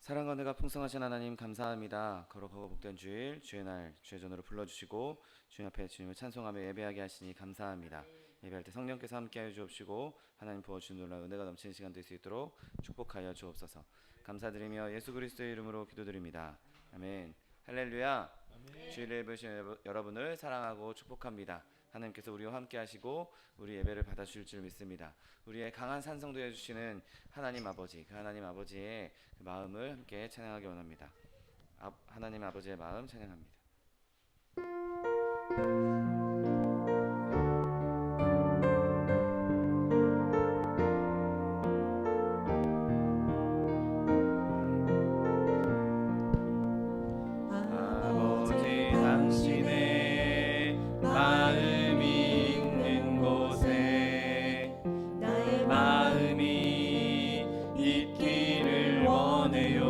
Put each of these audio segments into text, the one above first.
사랑과 은혜가 풍성하신 하나님 감사합니다. 거룩하고 복된 주일, 주의 날, 주의 전으로 불러주시고 주님 앞에 주님을 찬송하며 예배하게 하시니 감사합니다. 예배할 때 성령께서 함께하여 주옵시고 하나님 부어주신 놀라운 은혜가 넘치는 시간 될 수 있도록 축복하여 주옵소서. 감사드리며 예수 그리스도의 이름으로 기도드립니다. 아멘. 할렐루야. 주일에 예배하신 여러분을 사랑하고 축복합니다. 하나님께서 우리와 함께 하시고 우리 예배를 받아주실 줄 믿습니다. 우리의 강한 산성도 해주시는 하나님 아버지, 그 하나님 아버지의 그 마음을 함께 찬양하기 원합니다. 하나님 아버지의 마음 찬양합니다. 아버지 당신의 마음이 있는 곳에 나의 마음이 있기를 원해요.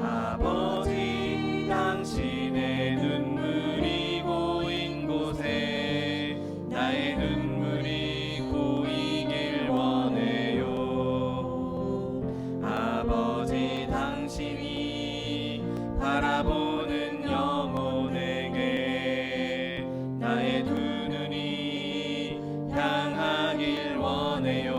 아버지 당신의 눈물이 고인 곳에 나의 눈물이 고이길 원해요. 아버지 당신이 바라보는 영혼에게 나의 두 눈이 향하길 원해요.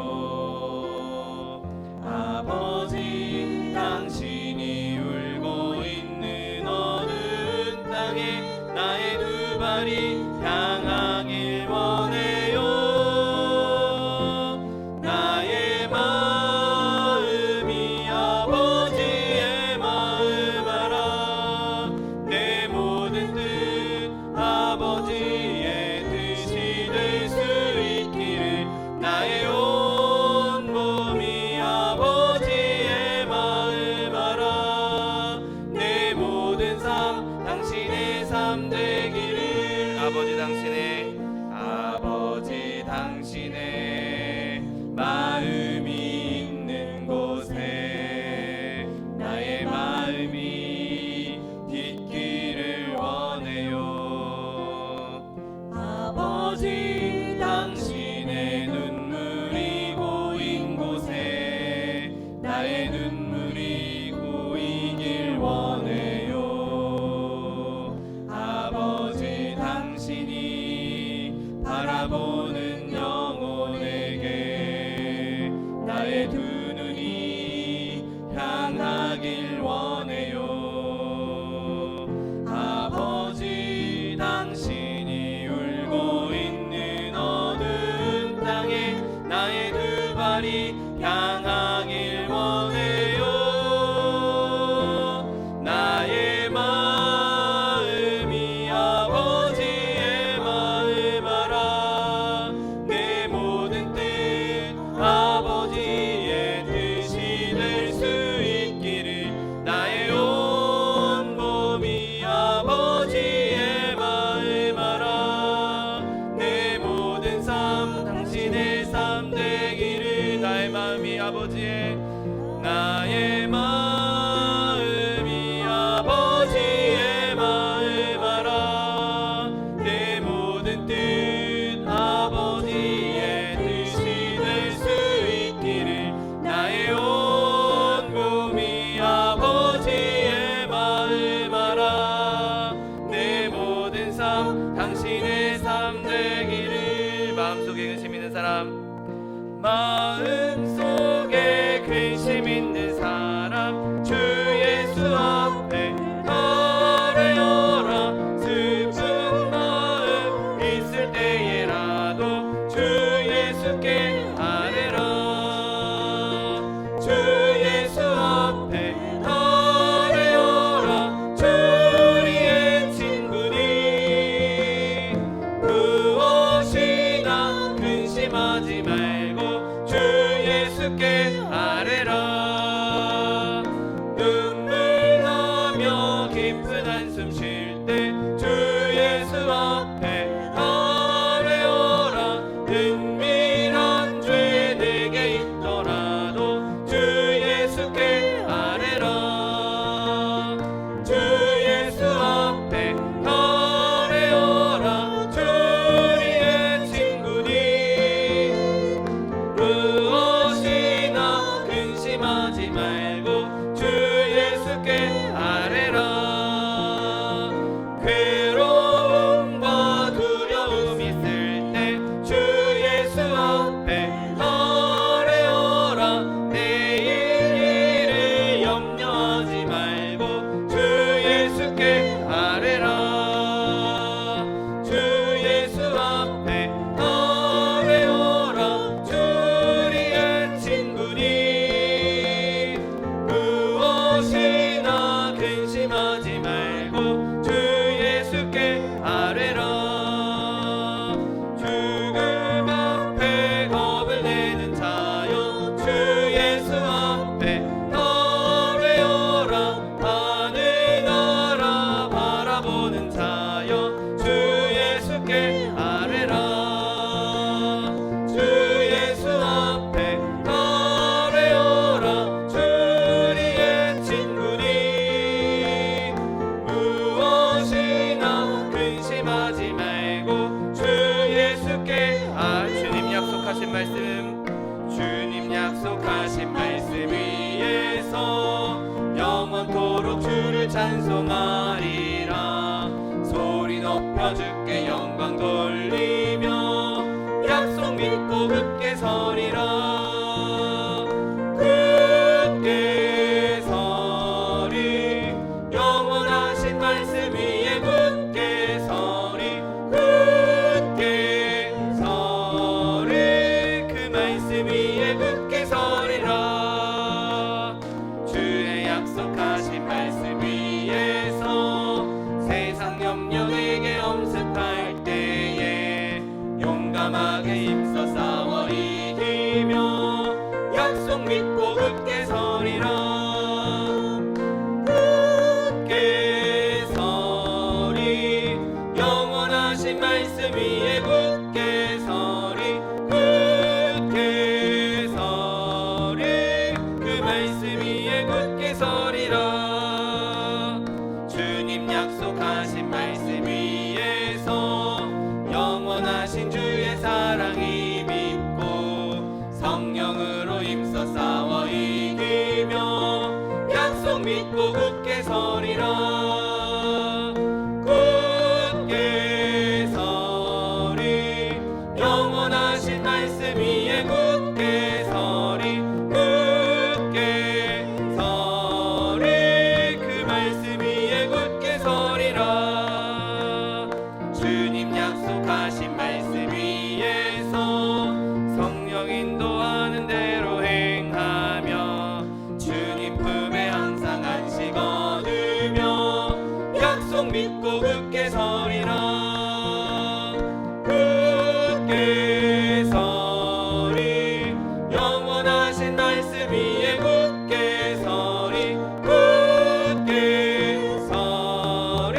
아버지 당신이 울고 있는 어느 땅에 나의 두 발이 향하길 원해요. 나의 마음이 아버지의 마음 알아. 내 모든 뜻 아버지의 뜻이 될 수 있기를. 나의 온 몸이 아버지의 마음 알아. 내 모든 삶 당신의 삶 되기를. 아버지 당신의 마음이 있는 곳에 나의 마음이 있기를 원해요. 아버지 당신의 눈물이 고인 곳에 나의 눈물이 고이길 원해요. 아버지 당신이 바라보는 영혼에게 나의 두 눈이 향하길 원해요. 아버지 당신이 울고 있는 어두운 땅에 나의 두 발이 향하길 원해요. 나의 마음이 아버지의 마음 알아. 내 모든 뜻 아버지의 뜻이 될 수 있기를. 나의 온 몸이 아버지의 마음 알아. 내 모든 삶 당신의 삶 되기를. 나의 마음이 아버지의 나의 마음이 아버지의 마음 알아. 내 모든 뜻 아버지의 뜻이 될 수 있기를. 나의 온 몸이 아버지의 마음 알아. 내 모든 삶 당신의 삶 되기를. 마음속에 근심 있는 사람, 마음속에 근심 있는 사람, 주 예수 앞에 아뢰어라. 슬픈 마음 있을 때에라도 주 예수께 아뢰라. 주 예수 앞에 아뢰어라. 주 우리의 친구니 무엇이나 근심하지 말고 주 예수께 아뢰라. 눈물 나며 깊은 한숨 쉴 때 주 예수 앞에 아뢰어라. 은밀한 죄 내게 있더라도 주 예수께 아뢰라. 주 예수 앞에 아뢰어라. 주 우리의 친구니 무엇이나 근심하지 말고 근심하지 말고 주 예수께 아뢰라. 죽음 앞에 겁을 내는 자여 주 예수 앞에 아뢰어라. 하늘 나라 바라보는 자여 주 예수께 아뢰라. 주 예수 앞에 아뢰어라. 주리의 친구니 무엇이나 근심하지 말고 주 예수께 주님 약속하신 말씀, 주님 약속하신 말씀 위에서 영원토록 주를 찬송하리라. 소리 높여 주께 영광 돌리며 약속 믿고 굳게 서리라. 굳게 서리. 영원하신 말씀 위에 굳게 서리. 굳게 서리. 그 말씀 위에 굳게 서리라. 주의 약속하신 말씀 위에서 세상 염려 내게 엄습할 때에 용감하게 힘써 싸워 이기며 약속 믿고 굳게 서리라. 굳게 서리. 영원하신 말씀 위에 굳게 서리. 굳게 서리. 그 말씀 위에 굳게 서리라. 주님 약속하신 말씀 위에서 영원하신 주의 사랑이 믿고 성령으로 힘써 싸워 이기며 약속 믿고 굳게 서리라. 굳게 서리. 영원하신 말씀 위에 굳게 서리. 굳게 서리. 그 말씀 위에 굳게 서리라. 주님 약속하신 말씀 위에서 성령 인도하는 대로 행하며 주님 품에 항상 안식 얻으며 약속 믿고 굳게 서리라. 굳게 서리. 영원하신 말씀 위에 굳게 서리. 굳게 서리.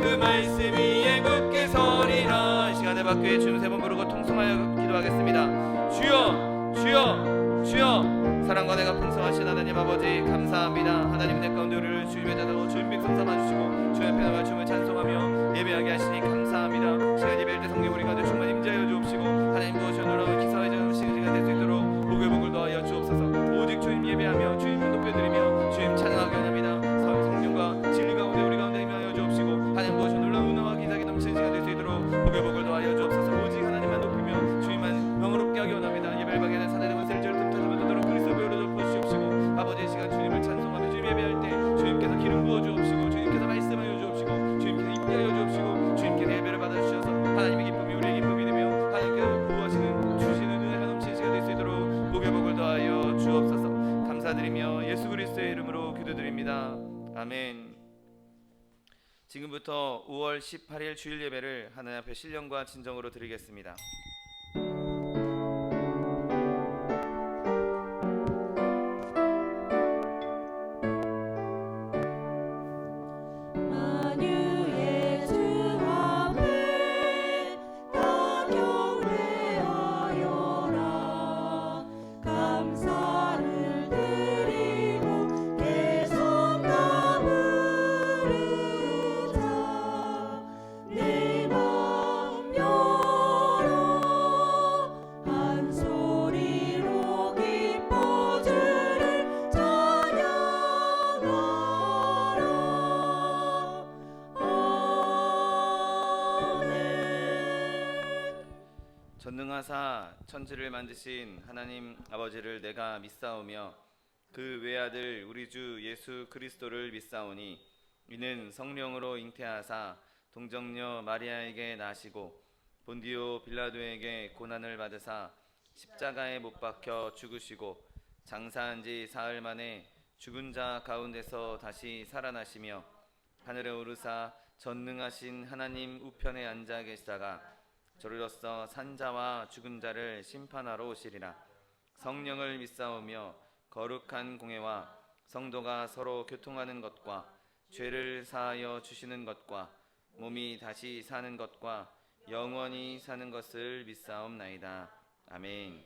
그 말씀 위에 굳게 서리라. 이 시간에 밖에 주님 세 번 부르고 통성하여 기도하겠습니다. 주여 주여 주여. 사랑과 내가 풍성하신 하나님 아버지 감사합니다. 하나님 내 가운데 우리를 주님의 자녀로 주님 백성 삼아주시고 주의 편에 맞춤을 찬송하며 예배하게 하시니 감사합니다. 시간 예배할 때 성령 우리 가운데 충만 임재하여 주옵시고 하나님 무엇이 놀라운 기사의 전하시는 시간 될 수 있도록 복의 복을 더하여 주옵소서. 오직 주님 예배하며 주님을 높여드리며 주님 찬양하게 합니다. 성령과 진리 가운데 우리 가운데 임하여 주옵시고 하나님 무엇이 놀라운 은혜와 기사가 넘치는 시간 될 수 있도록 복의 복을 더하여 주옵소서. 오직 하나님만 높이며 주님만 영어롭게 하게 원합니다. 예배를 받게 된 사단의 문세를 저를 틈타지 못하도록 그리스도 보혈로 덮어주시옵시고 아버지의 시간 주님을 찬송하며 주님 예배할 때 주님께서 기름 부어 주옵시고 주님께서 말씀하여 주옵시고 주님께서 임재하여 주옵시고 주님께서 예배를 받아주셔서 하나님의 기쁨이 우리의 기쁨이 되며 하나님께서 구하시는 주시는 은혜가 넘치는 시간 될 수 있도록 복의 복을 더하여 주옵소서. 감사드리며 예수 그리스도의 이름으로 기도드립니다. 아멘. 지금부터 5월 18일 주일 예배를 하나님 앞에 신령과 진정으로 드리겠습니다. 전능하사 천지를 만드신 하나님 아버지를 내가 믿사오며 그 외아들 우리 주 예수 그리스도를 믿사오니 이는 성령으로 잉태하사 동정녀 마리아에게 나시고 본디오 빌라도에게 고난을 받으사 십자가에 못 박혀 죽으시고 장사한 지 사흘 만에 죽은 자 가운데서 다시 살아나시며 하늘에 오르사 전능하신 하나님 우편에 앉아 계시다가 저리로서 산자와 죽은 자를 심판하러 오시리라. 성령을 믿사오며 거룩한 공회와 성도가 서로 교통하는 것과 죄를 사하여 주시는 것과 몸이 다시 사는 것과 영원히 사는 것을 믿사옵나이다. 아멘.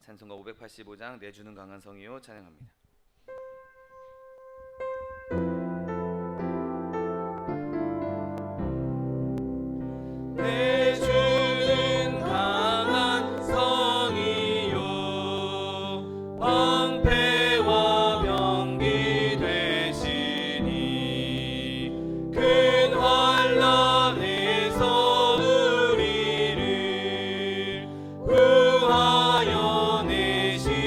찬송가 585장 내주는 강한 성이요 찬양합니다. 내주는 강한 성이요 방패와 병기 되시니 큰 환난에서 우리를 구하여 내시리로다.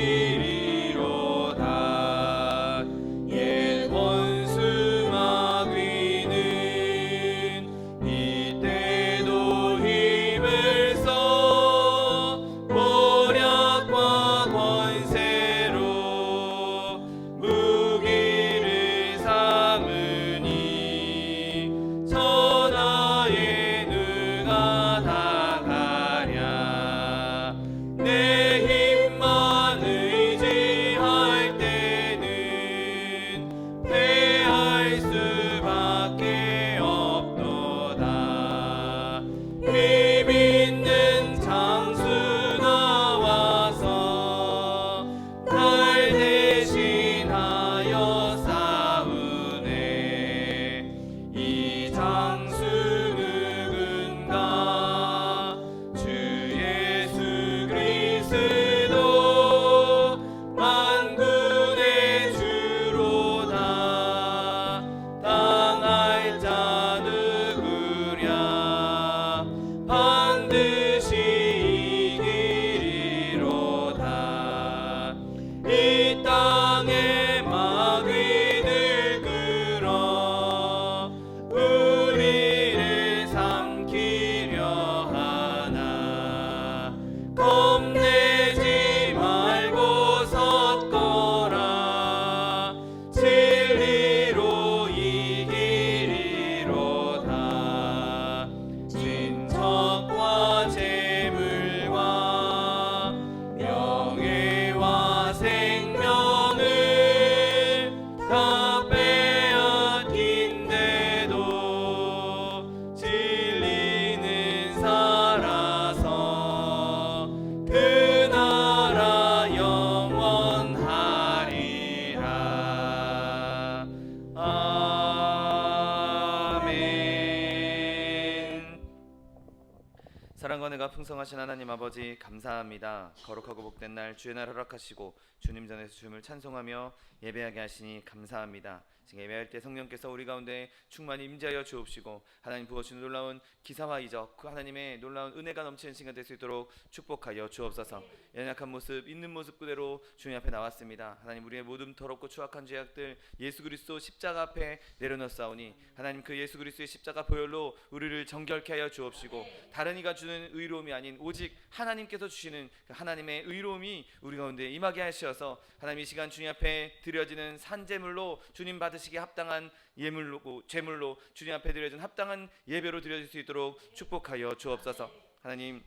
옛 원수 마귀는 이때도 힘을 써 모략과 권세로 무기를 삼으니 천하에 누가 당하랴. 내 힘만 의지할 때는 패할 수밖에 없도다. 힘 있는 장수 나와서 날 대신하여 싸우네. 이 장수 누군가? 주 예수 그리스도 만군의 주로다. 당할 자 누구랴? 반드시 이기리로다. 이 땅의 마귀들 끌어 우리를 삼키려 하나. 겁내지 말고 섰거라. 진리로 이기리로다. 친척과 재물과 명예와 생명을 다 빼앗긴데도 진리는 살아서 그 나라 영원하리라. 아멘. 사랑과 은혜가 풍성하신 하나님 아버지 감사합니다. 거룩하고 복된 날 주의 날 허락하시고 주님 전에서 주님을 찬송하며 예배하게 하시니 감사합니다. 지금 예배할 때 성령께서 우리 가운데 충만히 임재하여 주옵시고 하나님 부어주신 놀라운 기사와 이적 그 하나님의 놀라운 은혜가 넘치는 시간 될 수 있도록 축복하여 주옵소서. 연약한 모습 있는 모습 그대로 주님 앞에 나왔습니다. 하나님 우리의 모든 더럽고 추악한 죄악들 예수 그리스도 십자가 앞에 내려놓사오니 하나님 그 예수 그리스도의 십자가 보혈로 우리를 정결케 하여 주옵시고 다른 이가 주는 의로움이 아닌 오직 하나님께서 주시는 그 하나님의 의로움이 우리 가운데 임하게 하셔서 하나님 이 시간 주님 앞에 드려지는 산제물로 주님 받으시기에 합당한 예물로 제물로 주님 앞에 드려진 합당한 예배로 드려질 수 있도록 축복하여 주옵소서. 하나님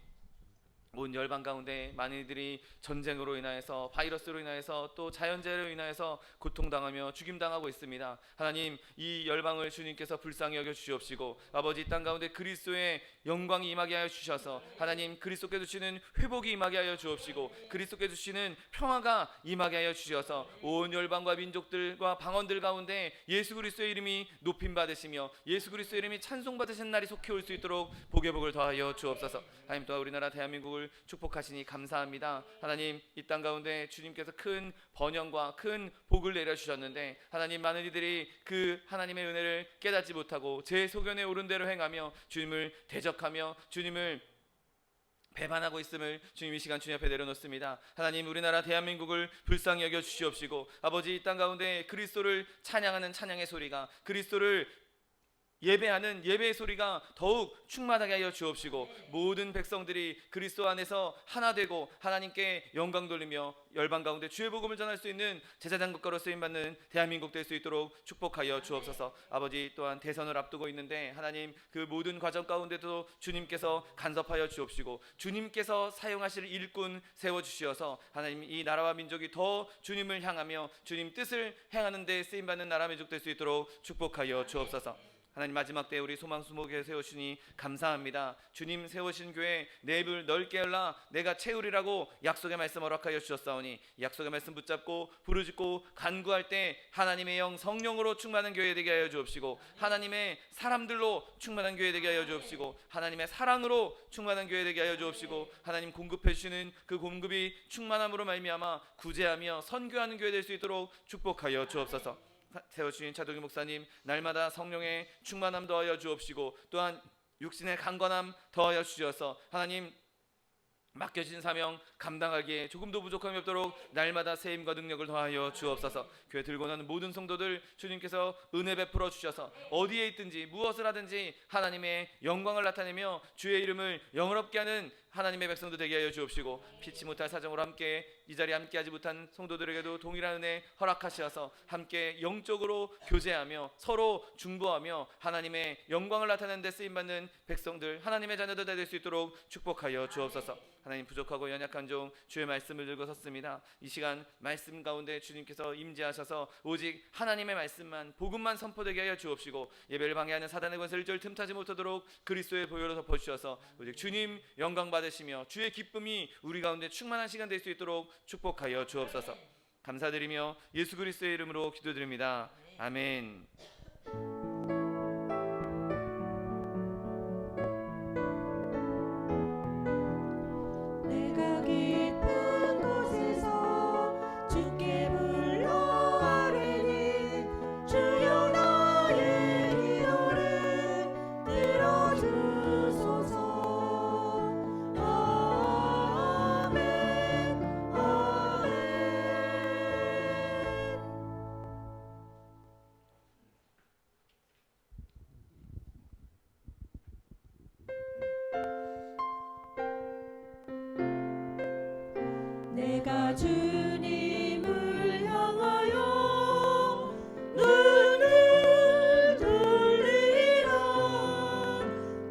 온 열방 가운데 많은 이들이 전쟁으로 인하여서 바이러스로 인하여서 또 자연재해로 인하여서 고통당하며 죽임당하고 있습니다. 하나님 이 열방을 주님께서 불쌍히 여겨 주시옵시고 아버지 이 땅 가운데 그리스도의 영광이 임하게 하여 주셔서 하나님 그리스도께 주시는 회복이 임하게 하여 주옵시고 그리스도께 주시는 평화가 임하게 하여 주셔서 온 열방과 민족들과 방언들 가운데 예수 그리스도의 이름이 높임받으시며 예수 그리스도의 이름이 찬송받으시는 날이 속히 올 수 있도록 복의 복을 더하여 주옵소서. 하나님 또한 우리나라 대한민국을 축복하시니 감사합니다. 하나님 이 땅 가운데 주님께서 큰 번영과 큰 복을 내려주셨는데 하나님 많은 이들이 그 하나님의 은혜를 깨닫지 못하고 제 소견에 옳은 대로 행하며 주님을 대적하며 주님을 배반하고 있음을 주님 이 시간 주님 앞에 내려놓습니다. 하나님 우리나라 대한민국을 불쌍히 여겨 주시옵시고 아버지 이 땅 가운데 그리스도를 찬양하는 찬양의 소리가 그리스도를 예배하는 예배의 소리가 더욱 충만하게 하여 주옵시고 모든 백성들이 그리스도 안에서 하나 되고 하나님께 영광 돌리며 열방 가운데 주의 복음을 전할 수 있는 제사장 국가로 쓰임받는 대한민국 될 수 있도록 축복하여 주옵소서. 아버지, 또한 대선을 앞두고 있는데 하나님 그 모든 과정 가운데도 주님께서 간섭하여 주옵시고 주님께서 사용하실 일꾼 세워주시어서 하나님 이 나라와 민족이 더 주님을 향하며 주님 뜻을 행하는 데 쓰임받는 나라 민족 될 수 있도록 축복하여 주옵소서. 하나님 마지막 때 우리 소망수목교회 세우시니 감사합니다. 주님 세우신 교회 내 입을 넓게 열라 내가 채우리라고 약속의 말씀 허락하여 주셨사오니 약속의 말씀 붙잡고 부르짖고 간구할 때 하나님의 영 성령으로 충만한 교회 되게 하여 주옵시고 하나님의 사람들로 충만한 교회 되게 하여 주옵시고 하나님의 사랑으로 충만한 교회 되게 하여 주옵시고 하나님 공급해 주시는 그 공급이 충만함으로 말미암아 구제하며 선교하는 교회 될 수 있도록 축복하여 주옵소서. 세워주신 차동희 목사님 날마다 성령의 충만함 더하여 주옵시고 또한 육신의 강건함 더하여 주셔서 하나님 맡겨진 사명 감당하기에 조금도 부족함이 없도록 날마다 세임과 능력을 더하여 주옵소서. 교회 들고 나는 모든 성도들 주님께서 은혜 베풀어 주셔서 어디에 있든지 무엇을 하든지 하나님의 영광을 나타내며 주의 이름을 영화롭게 하는 하나님의 백성도 되게 하여 주옵시고 피치 못할 사정으로 함께 이 자리에 함께하지 못한 성도들에게도 동일한 은혜 허락하시어서 함께 영적으로 교제하며 서로 중보하며 하나님의 영광을 나타내는 데 쓰임받는 백성들 하나님의 자녀들 될 수 있도록 축복하여 주옵소서. 하나님 부족하고 연약한 종 주의 말씀을 들고 섰습니다. 이 시간 말씀 가운데 주님께서 임재하셔서 오직 하나님의 말씀만 복음만 선포되게 하여 주옵시고 예배를 방해하는 사단의 권세를 절 틈타지 못하도록 그리스도의 보혈로 덮어주셔서 오직 주님 영광 받으시며 주의 기쁨이 우리 가운데 충만한 시간 될 수 있도록 축복하여 주옵소서. 감사드리며 예수 그리스도의 이름으로 기도드립니다. 아멘. 내가 주님을 향하여 눈을 돌리라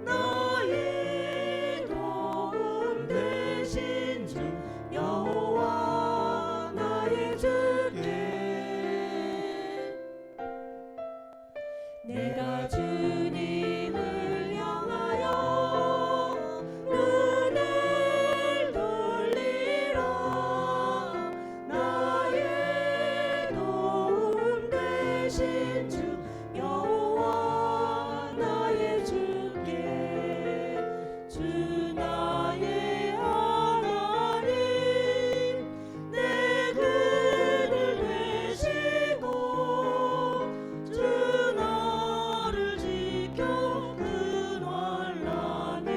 나의 도움 되신 주 여호와 나의 주께 내가 주님을 향하여 눈을 돌리라 나의 도움 되신 주 여호와 나의 주께 주 나의 하나님 내 그늘 되시고 주 나를 지켜 큰 환난을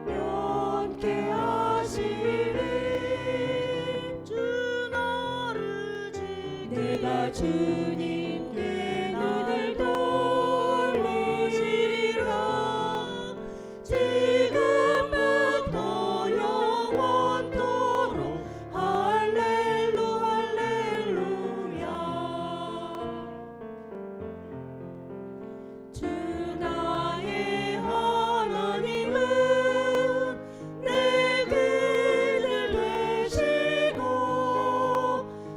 면케 하시리 주 나를 지켜 내가 주님께 눈을 돌리리라 지금부터 영원토록 할렐루 할렐루야 주 나의 하나님은 내 그늘 되시고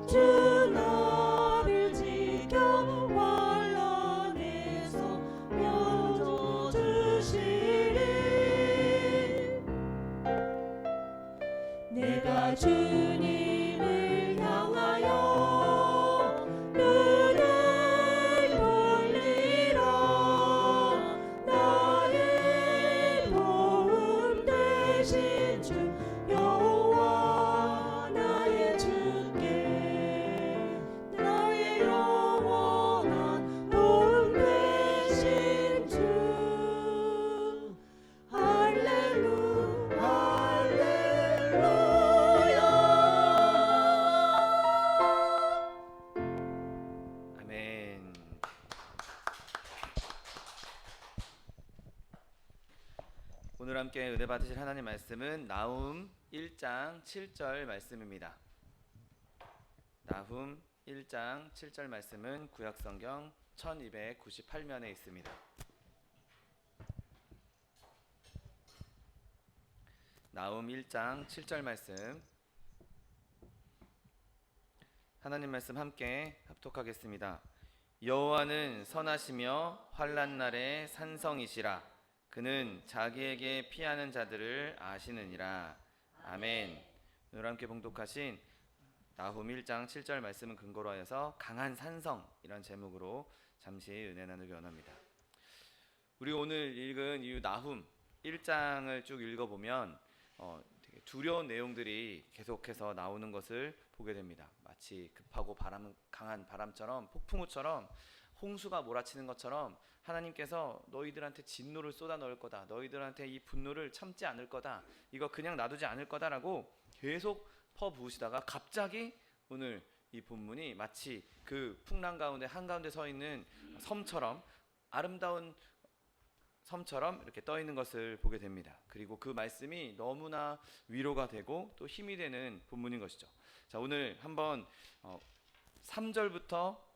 주 나를 지켜 환난에서 면져주시리 내가 주님을 향하여 눈을 돌리라 나의 도움 되신 주 여호와 나의 주께 나의 영원한 도움 되신 주 할렐루 할렐루야 오늘 함께 은혜 받으실 하나님 말씀은 나훔 1장 7절 말씀입니다. 나훔 1장 7절 말씀은 구약성경 1298면에 있습니다. 나훔 1장 7절 말씀, 하나님 말씀 함께 합독하겠습니다. 여호와는 선하시며 환난 날에 산성이시라. 그는 자기에게 피하는 자들을 아시느니라. 아멘. 오늘 함께 봉독하신 나훔 1장 7절 말씀은 근거로 하여서 강한 산성이란 제목으로 잠시 은혜 나누기 원합니다. 우리 오늘 읽은 이 나훔 1장을 쭉 읽어보면 되게 두려운 내용들이 계속해서 나오는 것을 보게 됩니다. 마치 급하고 강한 바람처럼, 폭풍우처럼, 홍수가 몰아치는 것처럼 하나님께서 너희들한테 진노를 쏟아 넣을 거다, 너희들한테 이 분노를 참지 않을 거다, 이거 그냥 놔두지 않을 거다라고 계속 퍼부으시다가 갑자기 오늘 이 본문이 마치 그 풍랑 가운데 한가운데 서 있는 섬처럼, 아름다운 섬처럼 이렇게 떠 있는 것을 보게 됩니다. 그리고 그 말씀이 너무나 위로가 되고 또 힘이 되는 본문인 것이죠. 자, 오늘 한번 3절부터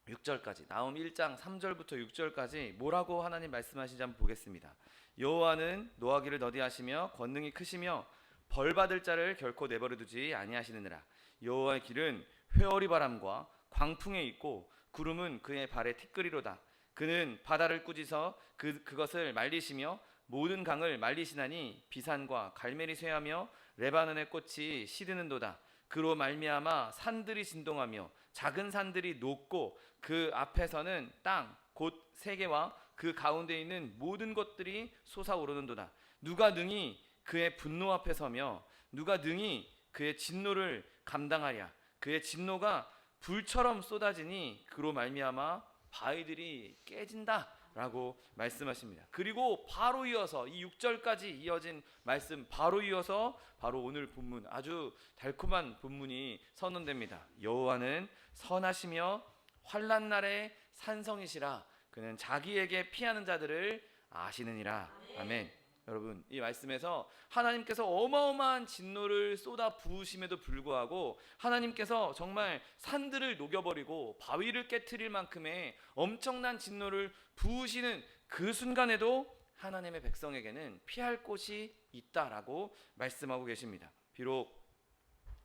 6절까지, 나훔 1장 3절부터 6절까지 뭐라고 하나님 말씀하시는지 한번 보겠습니다. 여호와는 노하기를 더디하시며 권능이 크시며 벌받을 자를 결코 내버려 두지 아니하시느니라. 여호와의 길은 회오리 바람과 광풍에 있고 구름은 그의 발에 티끌이로다. 그는 바다를 꾸짖어 그것을 말리시며 모든 강을 말리시나니 비산과 갈멜이 쇠하며 레바논의 꽃이 시드는도다. 그로 말미암아 산들이 진동하며 작은 산들이 녹고 그 앞에서는 땅 곧 세계와 그 가운데 있는 모든 것들이 솟아오르는도다. 누가 능히 그의 분노 앞에 서며 누가 능히 그의 진노를 감당하랴. 그의 진노가 불처럼 쏟아지니 그로 말미암아 바위들이 깨진다 라고 말씀하십니다. 그리고 바로 이어서 이 6절까지 이어진 말씀 바로 이어서 바로 오늘 본문, 아주 달콤한 본문이 선언됩니다. 여호와는 선하시며 환난 날에 산성이시라. 그는 자기에게 피하는 자들을 아시느니라. 아멘. 여러분, 이 말씀에서 하나님께서 어마어마한 진노를 쏟아 부으심에도 불구하고 하나님께서 정말 산들을 녹여버리고 바위를 깨트릴 만큼의 엄청난 진노를 부으시는 그 순간에도 하나님의 백성에게는 피할 곳이 있다라고 말씀하고 계십니다. 비록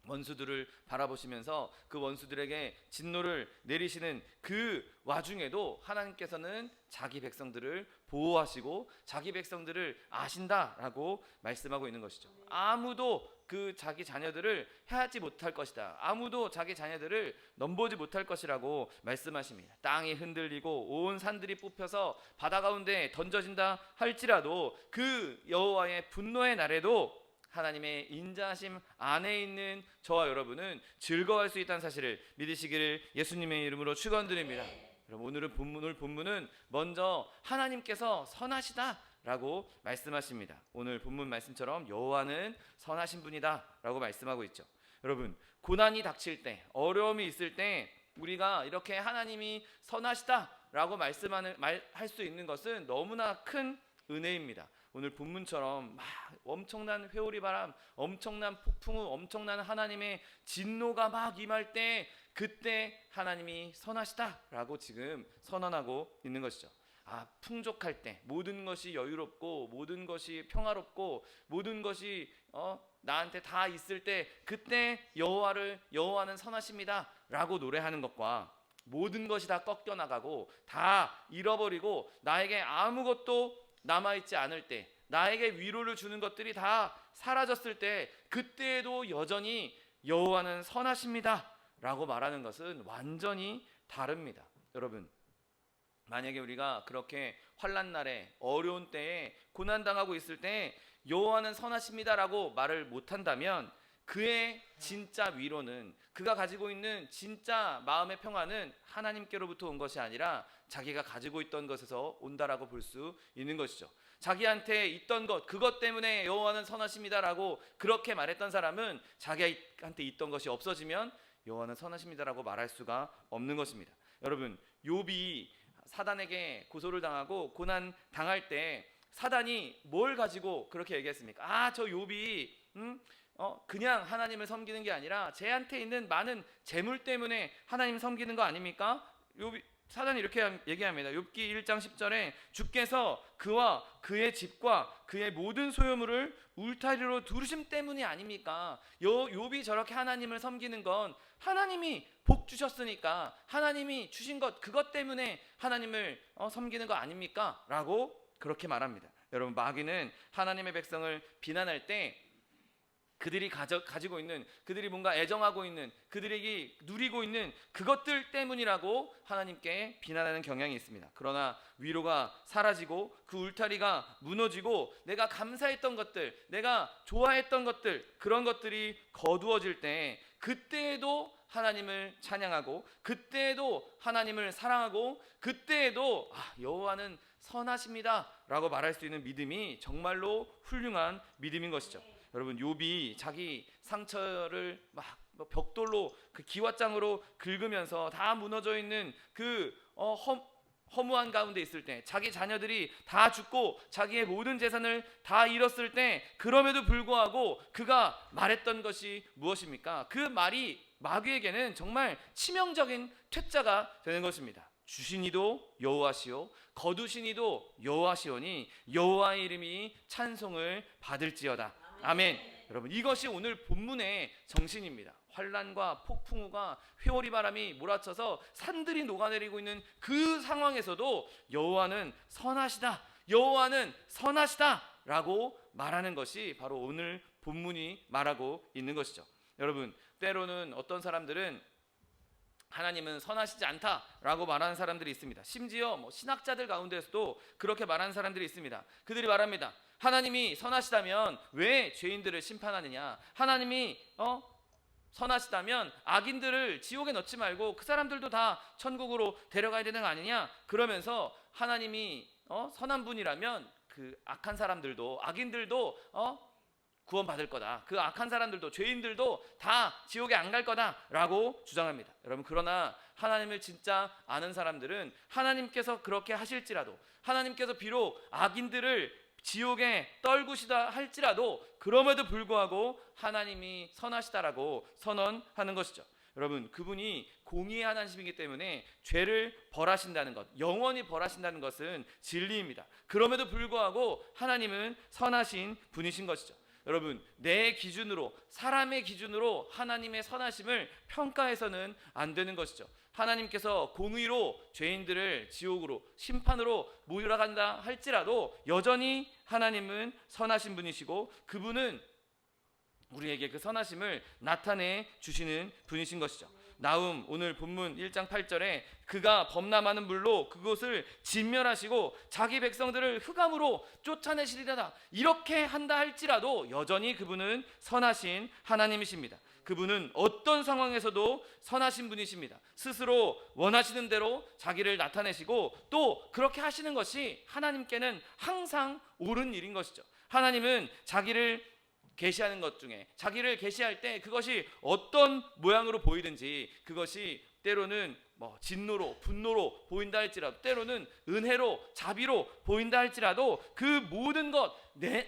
원수들을 바라보시면서 그 원수들에게 진노를 내리시는 그 와중에도 하나님께서는 자기 백성들을 보호하시고 자기 백성들을 아신다라고 말씀하고 있는 것이죠. 아무도 그 자기 자녀들을 해하지 못할 것이다. 아무도 자기 자녀들을 넘보지 못할 것이라고 말씀하십니다. 땅이 흔들리고 온 산들이 뽑혀서 바다 가운데 던져진다 할지라도 그 여호와의 분노의 날에도 하나님의 인자하심 안에 있는 저와 여러분은 즐거워할 수 있다는 사실을 믿으시기를 예수님의 이름으로 축원드립니다. 여러분, 오늘 본문은 먼저 하나님께서 선하시다라고 말씀하십니다. 오늘 본문 말씀처럼 여호와는 선하신 분이다라고 말씀하고 있죠. 여러분, 고난이 닥칠 때, 어려움이 있을 때 우리가 이렇게 하나님이 선하시다라고 말할 수 있는 것은 너무나 큰 은혜입니다. 오늘 본문처럼 막 엄청난 회오리 바람, 엄청난 폭풍우, 엄청난 하나님의 진노가 막 임할 때 그때 하나님이 선하시다라고 지금 선언하고 있는 것이죠. 풍족할 때, 모든 것이 여유롭고 모든 것이 평화롭고 모든 것이 나한테 다 있을 때 그때 여호와는 선하십니다라고 노래하는 것과 모든 것이 다 꺾여나가고 다 잃어버리고 나에게 아무것도 남아있지 않을 때, 나에게 위로를 주는 것들이 다 사라졌을 때 그때에도 여전히 여호와는 선하십니다 라고 말하는 것은 완전히 다릅니다. 여러분, 만약에 우리가 그렇게 환난 날에, 어려운 때에, 고난당하고 있을 때 여호와는 선하십니다라고 말을 못한다면 그의 진짜 위로는, 그가 가지고 있는 진짜 마음의 평화는 하나님께로부터 온 것이 아니라 자기가 가지고 있던 것에서 온다라고 볼 수 있는 것이죠. 자기한테 있던 것, 그것 때문에 여호와는 선하십니다라고 그렇게 말했던 사람은 자기한테 있던 것이 없어지면 여호와는 선하십니다라고 말할 수가 없는 것입니다. 여러분, 욥이 사단에게 고소를 당하고 고난 당할 때 사단이 뭘 가지고 그렇게 얘기했습니까? 아, 저 욥이 그냥 하나님을 섬기는 게 아니라 쟤한테 있는 많은 재물 때문에 하나님 섬기는 거 아닙니까? 사단이 이렇게 얘기합니다. 욥기 1장 10절에 주께서 그와 그의 집과 그의 모든 소유물을 울타리로 두르심 때문이 아닙니까? 욥이 저렇게 하나님을 섬기는 건 하나님이 복 주셨으니까 하나님이 주신 것 그것 때문에 하나님을 섬기는 거 아닙니까? 라고 그렇게 말합니다. 여러분, 마귀는 하나님의 백성을 비난할 때 그들이 가지고 있는, 그들이 뭔가 애정하고 있는, 그들에게 누리고 있는 그것들 때문이라고 하나님께 비난하는 경향이 있습니다. 그러나 위로가 사라지고 그 울타리가 무너지고 내가 감사했던 것들, 내가 좋아했던 것들, 그런 것들이 거두어질 때 그때에도 하나님을 찬양하고 그때에도 하나님을 사랑하고 그때에도 여호와는 선하십니다 라고 말할 수 있는 믿음이 정말로 훌륭한 믿음인 것이죠. 여러분, 욥이 자기 상처를 막 벽돌로 그 기왓장으로 긁으면서 다 무너져 있는 그 허무한 가운데 있을 때, 자기 자녀들이 다 죽고 자기의 모든 재산을 다 잃었을 때, 그럼에도 불구하고 그가 말했던 것이 무엇입니까? 그 말이 마귀에게는 정말 치명적인 퇴짜가 되는 것입니다. 주신 이도 여호와시오 거두신 이도 여호와시오니 여호와의 이름이 찬송을 받을지어다. 아멘. 여러분, 이것이 오늘 본문의 정신입니다. 환란과 폭풍우가 회오리 바람이 몰아쳐서 산들이 녹아내리고 있는 그 상황에서도 여호와는 선하시다, 여호와는 선하시다 라고 말하는 것이 바로 오늘 본문이 말하고 있는 것이죠. 여러분, 때로는 어떤 사람들은 하나님은 선하시지 않다라고 말하는 사람들이 있습니다. 심지어 신학자들 가운데서도 그렇게 말하는 사람들이 있습니다. 그들이 말합니다. 하나님이 선하시다면 왜 죄인들을 심판하느냐? 하나님이 선하시다면 악인들을 지옥에 넣지 말고 그 사람들도 다 천국으로 데려가야 되는 거 아니냐? 그러면서 하나님이 선한 분이라면 그 악한 사람들도, 악인들도 구원받을 거다. 그 악한 사람들도, 죄인들도 다 지옥에 안 갈 거다라고 주장합니다. 여러분, 그러나 하나님을 진짜 아는 사람들은 하나님께서 그렇게 하실지라도, 하나님께서 비록 악인들을 지옥에 떨구시다 할지라도 그럼에도 불구하고 하나님이 선하시다라고 선언하는 것이죠. 여러분, 그분이 공의의 하나님이기 때문에 죄를 벌하신다는 것, 영원히 벌하신다는 것은 진리입니다. 그럼에도 불구하고 하나님은 선하신 분이신 것이죠. 여러분, 내 기준으로, 사람의 기준으로 하나님의 선하심을 평가해서는 안 되는 것이죠. 하나님께서 공의로 죄인들을 지옥으로, 심판으로 몰아간다 할지라도 여전히 하나님은 선하신 분이시고 그분은 우리에게 그 선하심을 나타내 주시는 분이신 것이죠. 나훔 오늘 본문 1장 8절에 그가 범람하는 물로 그곳을 진멸하시고 자기 백성들을 흑암으로 쫓아내시리라, 이렇게 한다 할지라도 여전히 그분은 선하신 하나님이십니다. 그분은 어떤 상황에서도 선하신 분이십니다. 스스로 원하시는 대로 자기를 나타내시고 또 그렇게 하시는 것이 하나님께는 항상 옳은 일인 것이죠. 하나님은 자기를 계시하는 것 중에, 자기를 계시할 때 그것이 어떤 모양으로 보이든지, 그것이 때로는 진노로, 분노로 보인다 할지라도, 때로는 은혜로, 자비로 보인다 할지라도 그 모든 것,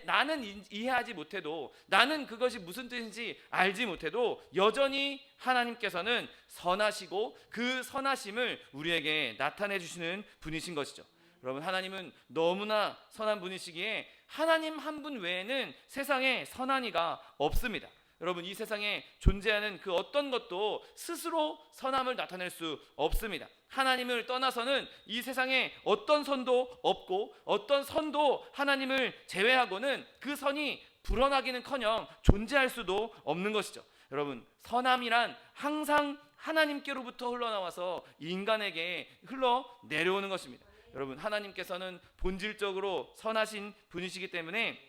나는 이해하지 못해도, 나는 그것이 무슨 뜻인지 알지 못해도 여전히 하나님께서는 선하시고 그 선하심을 우리에게 나타내 주시는 분이신 것이죠. 여러분, 하나님은 너무나 선한 분이시기에 하나님 한 분 외에는 세상에 선한 이가 없습니다. 여러분, 이 세상에 존재하는 그 어떤 것도 스스로 선함을 나타낼 수 없습니다. 하나님을 떠나서는 이 세상에 어떤 선도 없고 어떤 선도 하나님을 제외하고는 그 선이 불어나기는커녕 존재할 수도 없는 것이죠. 여러분, 선함이란 항상 하나님께로부터 흘러나와서 인간에게 흘러내려오는 것입니다. 여러분, 하나님께서는 본질적으로 선하신 분이시기 때문에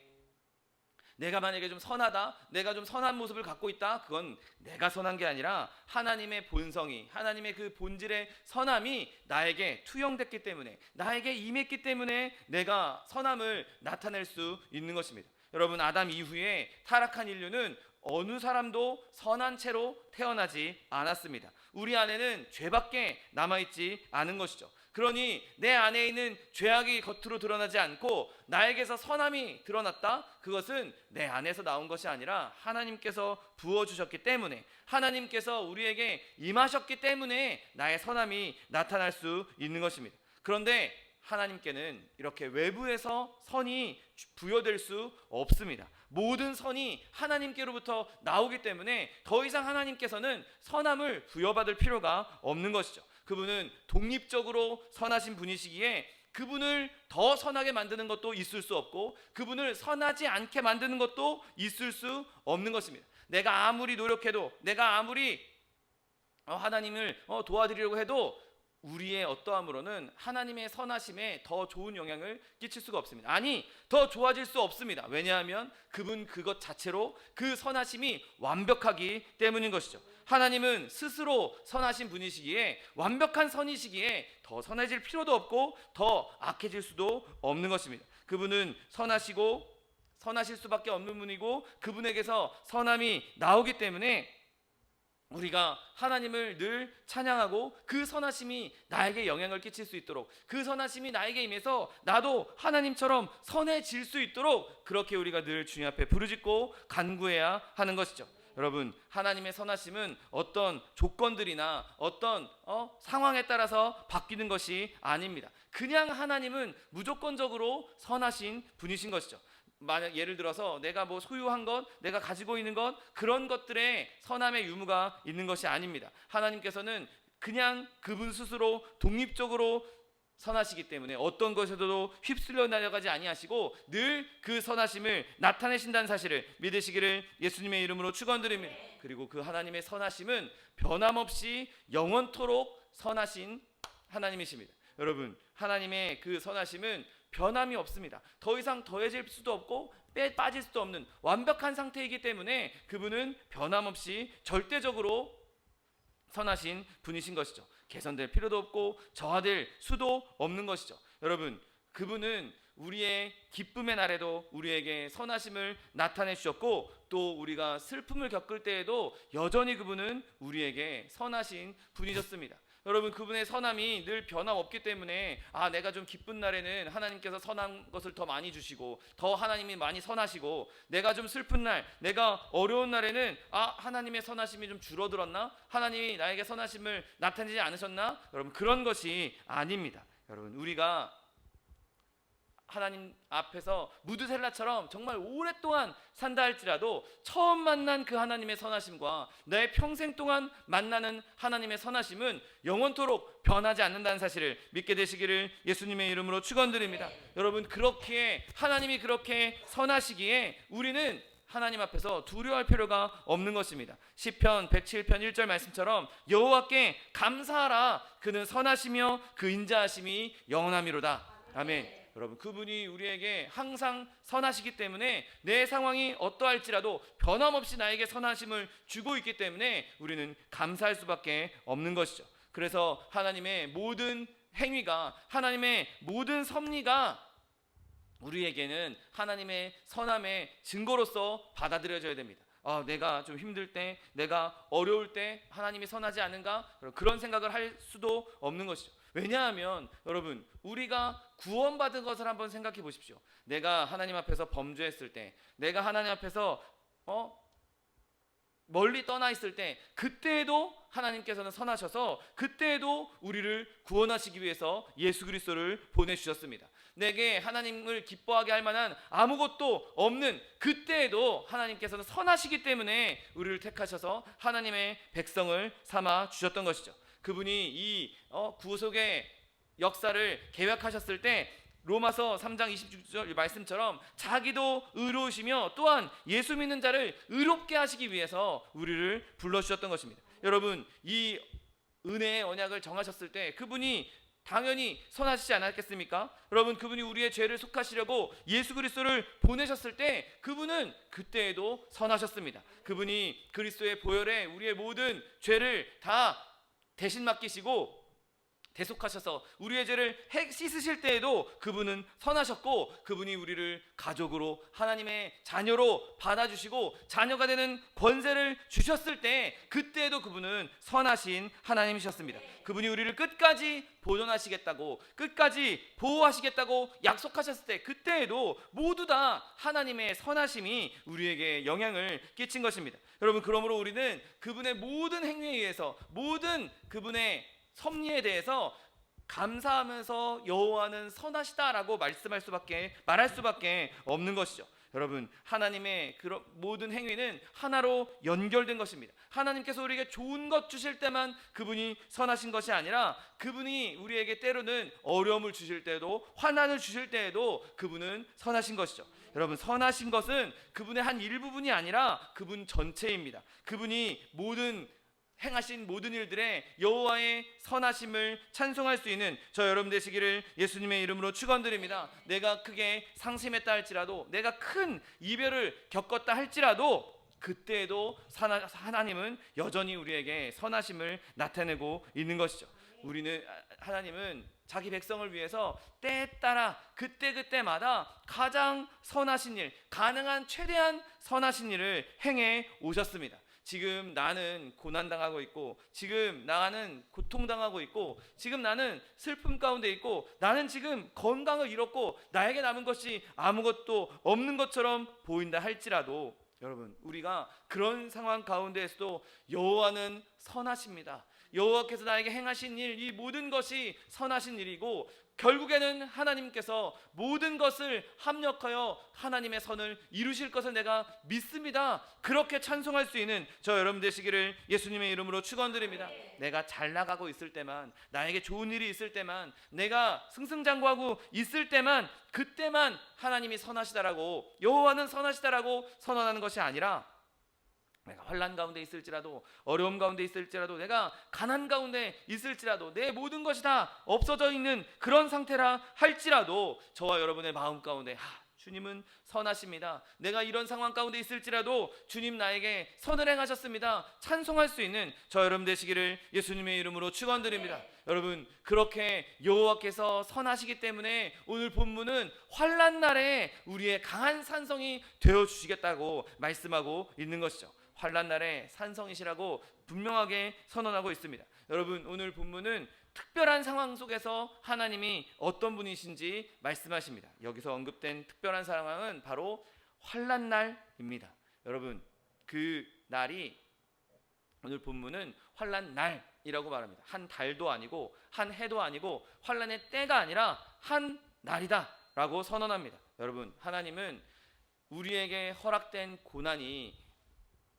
내가 만약에 좀 선하다, 내가 좀 선한 모습을 갖고 있다, 그건 내가 선한 게 아니라 하나님의 본성이, 하나님의 그 본질의 선함이 나에게 투영됐기 때문에, 나에게 임했기 때문에 내가 선함을 나타낼 수 있는 것입니다. 여러분, 아담 이후에 타락한 인류는 어느 사람도 선한 채로 태어나지 않았습니다. 우리 안에는 죄밖에 남아있지 않은 것이죠. 그러니 내 안에 있는 죄악이 겉으로 드러나지 않고 나에게서 선함이 드러났다. 그것은 내 안에서 나온 것이 아니라 하나님께서 부어주셨기 때문에, 하나님께서 우리에게 임하셨기 때문에 나의 선함이 나타날 수 있는 것입니다. 그런데 하나님께는 이렇게 외부에서 선이 부여될 수 없습니다. 모든 선이 하나님께로부터 나오기 때문에 더 이상 하나님께서는 선함을 부여받을 필요가 없는 것이죠. 그분은 독립적으로 선하신 분이시기에 그분을 더 선하게 만드는 것도 있을 수 없고 그분을 선하지 않게 만드는 것도 있을 수 없는 것입니다. 내가 아무리 노력해도, 내가 아무리 하나님을 도와드리려고 해도 우리의 어떠함으로는 하나님의 선하심에 더 좋은 영향을 끼칠 수가 없습니다. 아니, 더 좋아질 수 없습니다. 왜냐하면 그분 그것 자체로 그 선하심이 완벽하기 때문인 것이죠. 하나님은 스스로 선하신 분이시기에, 완벽한 선이시기에 더 선해질 필요도 없고 더 악해질 수도 없는 것입니다. 그분은 선하시고 선하실 수밖에 없는 분이고 그분에게서 선함이 나오기 때문에 우리가 하나님을 늘 찬양하고 그 선하심이 나에게 영향을 끼칠 수 있도록, 그 선하심이 나에게 임해서 나도 하나님처럼 선해질 수 있도록 그렇게 우리가 늘 주님 앞에 부르짖고 간구해야 하는 것이죠. 여러분, 하나님의 선하심은 어떤 조건들이나 어떤 상황에 따라서 바뀌는 것이 아닙니다. 그냥 하나님은 무조건적으로 선하신 분이신 것이죠. 만약 예를 들어서 내가 뭐 소유한 것, 내가 가지고 있는 것, 그런 것들에 선함의 유무가 있는 것이 아닙니다. 하나님께서는 그냥 그분 스스로 독립적으로 선하시기 때문에 어떤 것에도 휩쓸려 나가지 아니하시고 늘 그 선하심을 나타내신다는 사실을 믿으시기를 예수님의 이름으로 축원드립니다. 그리고 그 하나님의 선하심은 변함없이 영원토록 선하신 하나님이십니다. 여러분, 하나님의 그 선하심은 변함이 없습니다. 더 이상 더해질 수도 없고 빠질 수도 없는 완벽한 상태이기 때문에 그분은 변함없이 절대적으로 선하신 분이신 것이죠. 개선될 필요도 없고 저하될 수도 없는 것이죠. 여러분, 그분은 우리의 기쁨의 날에도 우리에게 선하심을 나타내 주셨고 또 우리가 슬픔을 겪을 때에도 여전히 그분은 우리에게 선하신 분이셨습니다. 여러분, 그분의 선함이 늘 변함없기 때문에 내가 좀 기쁜 날에는 하나님께서 선한 것을 더 많이 주시고 더 하나님이 많이 선하시고, 내가 좀 슬픈 날, 내가 어려운 날에는 하나님의 선하심이 좀 줄어들었나? 하나님이 나에게 선하심을 나타내지 않으셨나? 여러분, 그런 것이 아닙니다. 여러분, 우리가 하나님 앞에서 무드셀라처럼 정말 오랫동안 산다 할지라도 처음 만난 그 하나님의 선하심과 내 평생 동안 만나는 하나님의 선하심은 영원토록 변하지 않는다는 사실을 믿게 되시기를 예수님의 이름으로 축원드립니다. 여러분, 그렇게 하나님이 그렇게 선하시기에 우리는 하나님 앞에서 두려워할 필요가 없는 것입니다. 시편 107편 1절 말씀처럼 여호와께 감사하라, 그는 선하시며 그 인자하심이 영원함이로다. 아멘. 여러분, 그분이 우리에게 항상 선하시기 때문에 내 상황이 어떠할지라도 변함없이 나에게 선하심을 주고 있기 때문에 우리는 감사할 수밖에 없는 것이죠. 그래서 하나님의 모든 행위가, 하나님의 모든 섭리가 우리에게는 하나님의 선함의 증거로서 받아들여져야 됩니다. 내가 좀 힘들 때, 내가 어려울 때 하나님이 선하지 않은가? 그런 생각을 할 수도 없는 것이죠. 왜냐하면 여러분, 우리가 구원받은 것을 한번 생각해 보십시오. 내가 하나님 앞에서 범죄했을 때, 내가 하나님 앞에서 멀리 떠나 있을 때, 그때에도 하나님께서는 선하셔서 그때에도 우리를 구원하시기 위해서 예수 그리스도를 보내주셨습니다. 내게 하나님을 기뻐하게 할 만한 아무것도 없는 그때에도 하나님께서는 선하시기 때문에 우리를 택하셔서 하나님의 백성을 삼아 주셨던 것이죠. 그분이 이 구속의 역사를 계획하셨을 때 로마서 3장 26절 말씀처럼 자기도 의로우시며 또한 예수 믿는 자를 의롭게 하시기 위해서 우리를 불러주셨던 것입니다. 여러분, 이 은혜의 언약을 정하셨을 때 그분이 당연히 선하시지 않았겠습니까? 여러분, 그분이 우리의 죄를 속하시려고 예수 그리스도를 보내셨을 때 그분은 그때에도 선하셨습니다. 그분이 그리스도의 보혈에 우리의 모든 죄를 다 대신 맡기시고 대속하셔서 우리의 죄를 씻으실 때에도 그분은 선하셨고, 그분이 우리를 가족으로 하나님의 자녀로 받아주시고 자녀가 되는 권세를 주셨을 때 그때에도 그분은 선하신 하나님이셨습니다. 그분이 우리를 끝까지 보존하시겠다고, 끝까지 보호하시겠다고 약속하셨을 때 그때에도 모두 다 하나님의 선하심이 우리에게 영향을 끼친 것입니다. 여러분, 그러므로 우리는 그분의 모든 행위에 의해서, 모든 그분의 섭리에 대해서 감사하면서 여호와는 선하시다라고 말할 수밖에 없는 것이죠. 여러분, 하나님의 그런 모든 행위는 하나로 연결된 것입니다. 하나님께서 우리에게 좋은 것 주실 때만 그분이 선하신 것이 아니라, 그분이 우리에게 때로는 어려움을 주실 때에도, 환난을 주실 때에도 그분은 선하신 것이죠. 여러분, 선하신 것은 그분의 한 일부분이 아니라 그분 전체입니다. 그분이 행하신 모든 일들에 여호와의 선하심을 찬송할 수 있는 저 여러분 되시기를 예수님의 이름으로 축원드립니다. 내가 크게 상심했다 할지라도, 내가 큰 이별을 겪었다 할지라도 그때에도 하나님은 여전히 우리에게 선하심을 나타내고 있는 것이죠. 하나님은 자기 백성을 위해서 때에 따라 그때마다 가장 선하신 일, 가능한 최대한 선하신 일을 행해 오셨습니다. 지금 나는 고난당하고 있고, 지금 나는 고통당하고 있고, 지금 나는 슬픔 가운데 있고, 나는 지금 건강을 잃었고 나에게 남은 것이 아무것도 없는 것처럼 보인다 할지라도, 여러분, 우리가 그런 상황 가운데에서도 여호와는 선하십니다. 여호와께서 나에게 행하신 일, 이 모든 것이 선하신 일이고, 결국에는 하나님께서 모든 것을 합력하여 하나님의 선을 이루실 것을 내가 믿습니다. 그렇게 찬송할 수 있는 저 여러분 되시기를 예수님의 이름으로 축원드립니다. 내가 잘 나가고 있을 때만, 나에게 좋은 일이 있을 때만, 내가 승승장구하고 있을 때만, 그때만 하나님이 선하시다라고, 여호와는 선하시다라고 선언하는 것이 아니라, 내가 환난 가운데 있을지라도, 어려움 가운데 있을지라도, 내가 가난 가운데 있을지라도, 내 모든 것이 다 없어져 있는 그런 상태라 할지라도 저와 여러분의 마음 가운데 주님은 선하십니다. 내가 이런 상황 가운데 있을지라도 주님 나에게 선을 행하셨습니다. 찬송할 수 있는 저 여러분 되시기를 예수님의 이름으로 축원드립니다. 여러분, 그렇게 여호와께서 선하시기 때문에 오늘 본문은 환난 날에 우리의 강한 산성이 되어 주시겠다고 말씀하고 있는 것이죠. 환난 날에 산성이시라고 분명하게 선언하고 있습니다. 여러분, 오늘 본문은 특별한 상황 속에서 하나님이 어떤 분이신지 말씀하십니다. 여기서 언급된 특별한 상황은 바로 환난 날입니다. 여러분, 그 날이, 오늘 본문은 환난 날이라고 말합니다. 한 달도 아니고 한 해도 아니고 환난의 때가 아니라 한 날이다 라고 선언합니다. 여러분, 하나님은 우리에게 허락된 고난이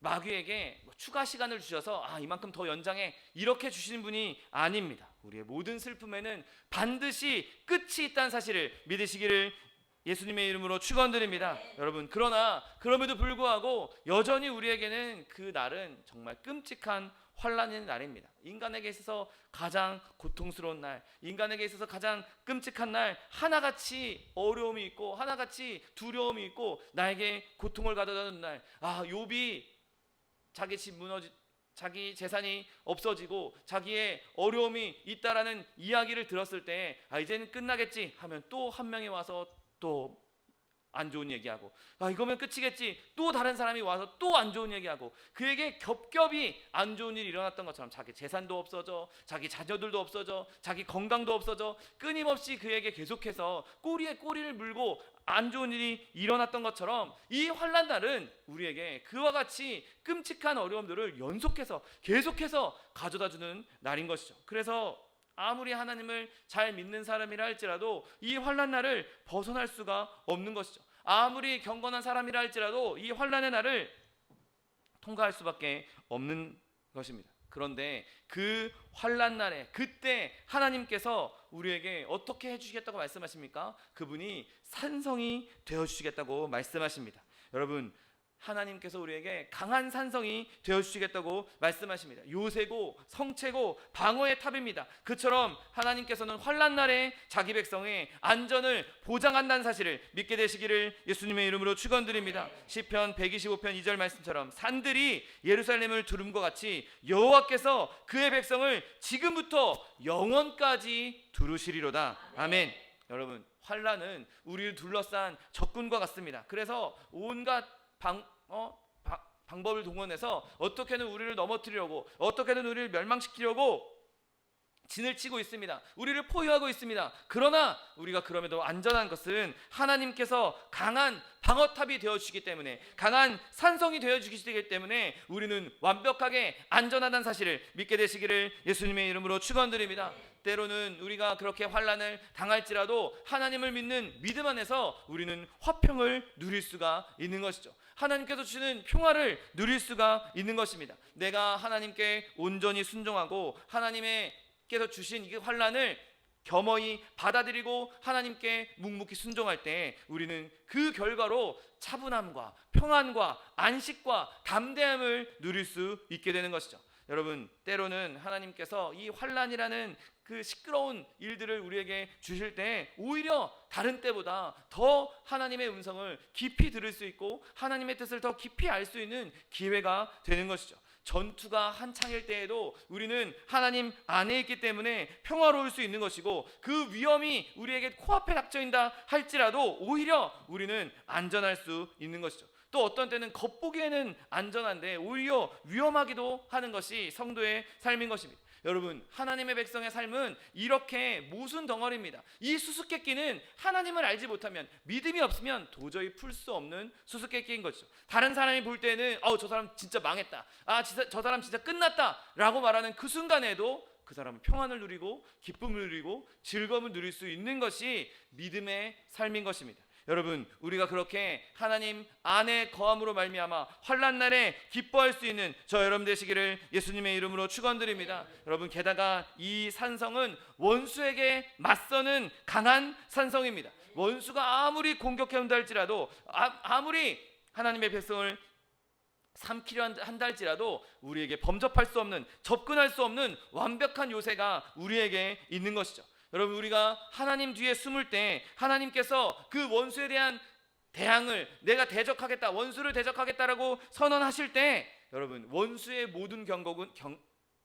마귀에게 추가 시간을 주셔서 이만큼 더 연장해 이렇게 주시는 분이 아닙니다. 우리의 모든 슬픔에는 반드시 끝이 있다는 사실을 믿으시기를 예수님의 이름으로 축원드립니다. 여러분, 그러나 그럼에도 불구하고 여전히 우리에게는 그 날은 정말 끔찍한 환난의 날입니다. 인간에게 있어서 가장 고통스러운 날, 인간에게 있어서 가장 끔찍한 날, 하나같이 어려움이 있고 하나같이 두려움이 있고 나에게 고통을 가져다주는 날. 욥이 자기 집 자기 재산이 없어지고 자기의 어려움이 있다라는 이야기를 들었을 때 이제는 끝나겠지 하면 또 한 명이 와서 또 안 좋은 얘기하고, 이거면 끝이겠지, 또 다른 사람이 와서 또 안 좋은 얘기하고, 그에게 겹겹이 안 좋은 일이 일어났던 것처럼 자기 재산도 없어져, 자기 자녀들도 없어져, 자기 건강도 없어져, 끊임없이 그에게 계속해서 꼬리에 꼬리를 물고 안 좋은 일이 일어났던 것처럼 이 환난 날은 우리에게 그와 같이 끔찍한 어려움들을 연속해서 계속해서 가져다주는 날인 것이죠. 그래서 아무리 하나님을 잘 믿는 사람이라 할지라도 이 환난 날을 벗어날 수가 없는 것이죠. 아무리 경건한 사람이라 할지라도 이 환난의 날을 통과할 수밖에 없는 것입니다. 그런데 그 환난 날에, 그때 하나님께서 우리에게 어떻게 해주시겠다고 말씀하십니까? 그분이 산성이 되어주시겠다고 말씀하십니다. 여러분, 하나님께서 우리에게 강한 산성이 되어주시겠다고 말씀하십니다. 요새고 성체고 방어의 탑입니다. 그처럼 하나님께서는 환난 날에 자기 백성의 안전을 보장한다는 사실을 믿게 되시기를 예수님의 이름으로 축원드립니다. 시편 125편 2절 말씀처럼 산들이 예루살렘을 두름과 같이 여호와께서 그의 백성을 지금부터 영원까지 두루시리로다. 아멘. 여러분, 환난은 우리를 둘러싼 적군과 같습니다. 그래서 온갖 방법을 동원해서 어떻게든 우리를 넘어뜨리려고, 어떻게든 우리를 멸망시키려고 진을 치고 있습니다. 우리를 포위하고 있습니다. 그러나 우리가 그럼에도 안전한 것은 하나님께서 강한 방어탑이 되어주시기 때문에, 강한 산성이 되어주시기 때문에 우리는 완벽하게 안전하다는 사실을 믿게 되시기를 예수님의 이름으로 축원드립니다. 때로는 우리가 그렇게 환난을 당할지라도 하나님을 믿는 믿음 안에서 우리는 화평을 누릴 수가 있는 것이죠. 하나님께서 주시는 평화를 누릴 수가 있는 것입니다. 내가 하나님께 온전히 순종하고 하나님께서 주신 이 환난을 겸허히 받아들이고 하나님께 묵묵히 순종할 때 우리는 그 결과로 차분함과 평안과 안식과 담대함을 누릴 수 있게 되는 것이죠. 여러분, 때로는 하나님께서 이 환난이라는 그 시끄러운 일들을 우리에게 주실 때 오히려 다른 때보다 더 하나님의 음성을 깊이 들을 수 있고 하나님의 뜻을 더 깊이 알 수 있는 기회가 되는 것이죠. 전투가 한창일 때에도 우리는 하나님 안에 있기 때문에 평화로울 수 있는 것이고, 그 위험이 우리에게 코앞에 닥쳐있다 할지라도 오히려 우리는 안전할 수 있는 것이죠. 또 어떤 때는 겉보기에는 안전한데 오히려 위험하기도 하는 것이 성도의 삶인 것입니다. 여러분, 하나님의 백성의 삶은 이렇게 모순 덩어리입니다. 이 수수께끼는 하나님을 알지 못하면, 믿음이 없으면 도저히 풀 수 없는 수수께끼인 거죠. 다른 사람이 볼 때는 저 사람 진짜 망했다, 저 사람 진짜 끝났다 라고 말하는 그 순간에도 그 사람은 평안을 누리고 기쁨을 누리고 즐거움을 누릴 수 있는 것이 믿음의 삶인 것입니다. 여러분, 우리가 그렇게 하나님 안에 거함으로 말미암아 환난 날에 기뻐할 수 있는 저 여러분 되시기를 예수님의 이름으로 축원드립니다. 여러분, 게다가 이 산성은 원수에게 맞서는 강한 산성입니다. 원수가 아무리 공격해 온다 할지라도, 아무리 하나님의 백성을 삼키려 한다 할지라도 우리에게 범접할 수 없는, 접근할 수 없는 완벽한 요새가 우리에게 있는 것이죠. 여러분, 우리가 하나님 뒤에 숨을 때 하나님께서 그 원수에 대한 대항을 내가 대적하겠다, 원수를 대적하겠다라고 선언하실 때 여러분, 원수의 모든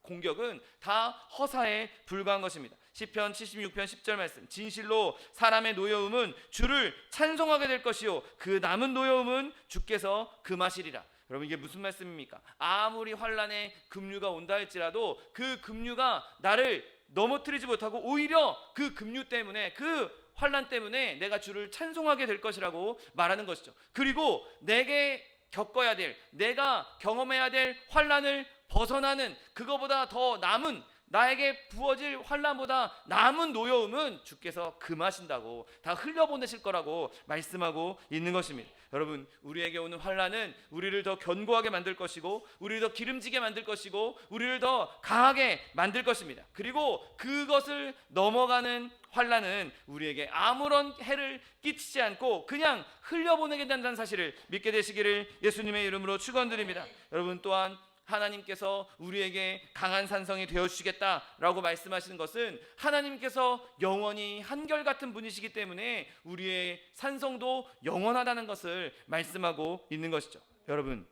공격은 다 허사에 불과한 것입니다. 시편 76편 10절 말씀, 진실로 사람의 노여움은 주를 찬송하게 될 것이요 그 남은 노여움은 주께서 금하시리라. 여러분, 이게 무슨 말씀입니까? 아무리 환난의 급류가 온다 할지라도 그 급류가 나를 넘어뜨리지 못하고 오히려 그 급류 때문에, 그 환난 때문에 내가 주를 찬송하게 될 것이라고 말하는 것이죠. 그리고 내게 겪어야 될, 내가 경험해야 될 환난을 벗어나는, 그거보다 더 남은, 나에게 부어질 환난보다 남은 노여움은 주께서 금하신다고, 다 흘려보내실 거라고 말씀하고 있는 것입니다. 여러분, 우리에게 오는 환난은 우리를 더 견고하게 만들 것이고, 우리를 더 기름지게 만들 것이고, 우리를 더 강하게 만들 것입니다. 그리고 그것을 넘어가는 환난은 우리에게 아무런 해를 끼치지 않고 그냥 흘려보내게 된다는 사실을 믿게 되시기를 예수님의 이름으로 축원드립니다. 여러분, 또한 하나님께서 우리에게 강한 산성이 되어주시겠다라고 말씀하시는 것은 하나님께서 영원히 한결같은 분이시기 때문에 우리의 산성도 영원하다는 것을 말씀하고 있는 것이죠. 여러분,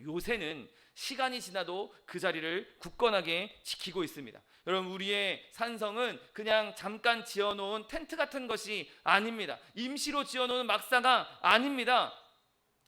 요새는 시간이 지나도 그 자리를 굳건하게 지키고 있습니다. 여러분, 우리의 산성은 그냥 잠깐 지어놓은 텐트 같은 것이 아닙니다. 임시로 지어놓은 막사가 아닙니다.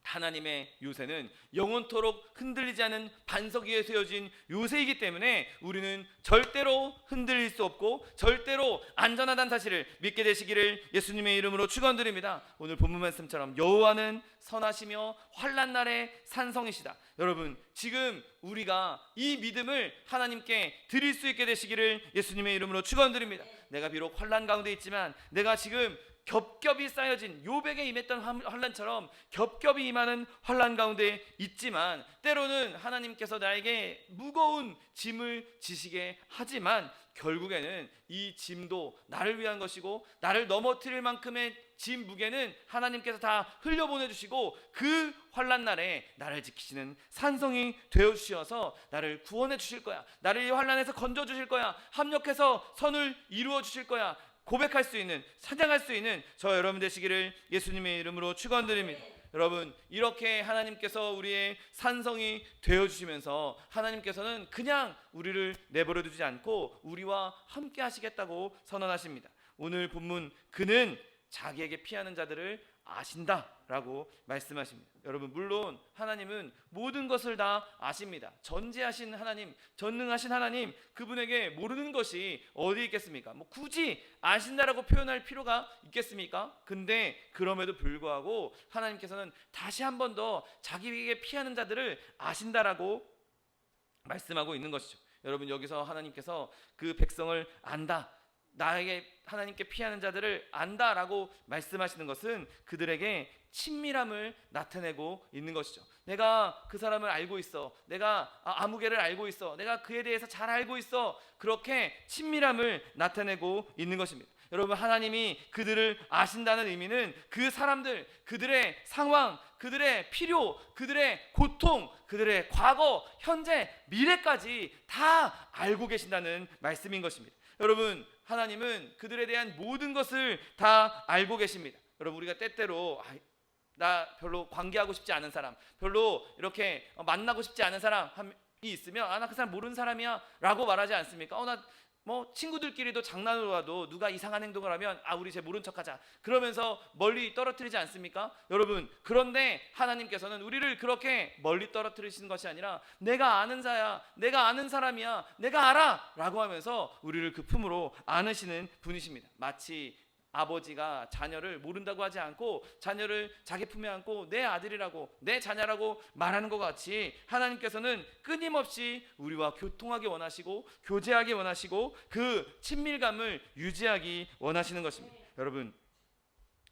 하나님의 요새는 영원토록 흔들리지 않은 반석 위에 세워진 요새이기 때문에 우리는 절대로 흔들릴 수 없고 절대로 안전하다는 사실을 믿게 되시기를 예수님의 이름으로 축원드립니다. 오늘 본문 말씀처럼 여호와는 선하시며 환난 날의 산성이시다. 여러분, 지금 우리가 이 믿음을 하나님께 드릴 수 있게 되시기를 예수님의 이름으로 축원드립니다. 내가 비록 환난 가운데 있지만, 내가 지금 겹겹이 쌓여진 요백에 임했던 환난처럼 겹겹이 임하는 환난 가운데 있지만, 때로는 하나님께서 나에게 무거운 짐을 지시게 하지만 결국에는 이 짐도 나를 위한 것이고, 나를 넘어뜨릴 만큼의 짐 무게는 하나님께서 다 흘려보내주시고, 그 환난 날에 나를 지키시는 산성이 되어주셔서 나를 구원해 주실 거야, 나를 이 환난에서 건져 주실 거야, 합력해서 선을 이루어 주실 거야, 고백할 수 있는, 찬양할 수 있는 저 여러분 되시기를 예수님의 이름으로 축원드립니다. 여러분, 이렇게 하나님께서 우리의 산성이 되어주시면서 하나님께서는 그냥 우리를 내버려 두지 않고 우리와 함께 하시겠다고 선언하십니다. 오늘 본문, 그는 자기에게 피하는 자들을 아신다라고 말씀하십니다. 여러분, 물론 하나님은 모든 것을 다 아십니다. 전지하신 하나님, 전능하신 하나님, 그분에게 모르는 것이 어디 있겠습니까? 굳이 아신다라고 표현할 필요가 있겠습니까? 근데 그럼에도 불구하고 하나님께서는 다시 한 번 더 자기에게 피하는 자들을 아신다라고 말씀하고 있는 것이죠. 여러분, 여기서 하나님께서 그 백성을 안다, 나에게 하나님께 피하는 자들을 안다라고 말씀하시는 것은 그들에게 친밀함을 나타내고 있는 것이죠. 내가 그 사람을 알고 있어, 내가 아무개를 알고 있어, 내가 그에 대해서 잘 알고 있어, 그렇게 친밀함을 나타내고 있는 것입니다. 여러분, 하나님이 그들을 아신다는 의미는 그 사람들, 그들의 상황, 그들의 필요, 그들의 고통, 그들의 과거, 현재, 미래까지 다 알고 계신다는 말씀인 것입니다. 여러분, 하나님은 그들에 대한 모든 것을 다 알고 계십니다. 여러분, 우리가 때때로 나 별로 관계하고 싶지 않은 사람, 별로 이렇게 만나고 싶지 않은 사람이 있으면 나 그 사람 모르는 사람이야 라고 말하지 않습니까? 나 친구들끼리도 장난으로 와도 누가 이상한 행동을 하면 우리 쟤 모른 척하자 그러면서 멀리 떨어뜨리지 않습니까? 여러분, 그런데 하나님께서는 우리를 그렇게 멀리 떨어뜨리시는 것이 아니라 내가 아는 자야, 내가 아는 사람이야, 내가 알아 라고 하면서 우리를 그 품으로 안으시는 분이십니다. 마치 아버지가 자녀를 모른다고 하지 않고 자녀를 자기 품에 안고 내 아들이라고, 내 자녀라고 말하는 것 같이 하나님께서는 끊임없이 우리와 교통하기 원하시고 교제하기 원하시고 그 친밀감을 유지하기 원하시는 것입니다. 여러분,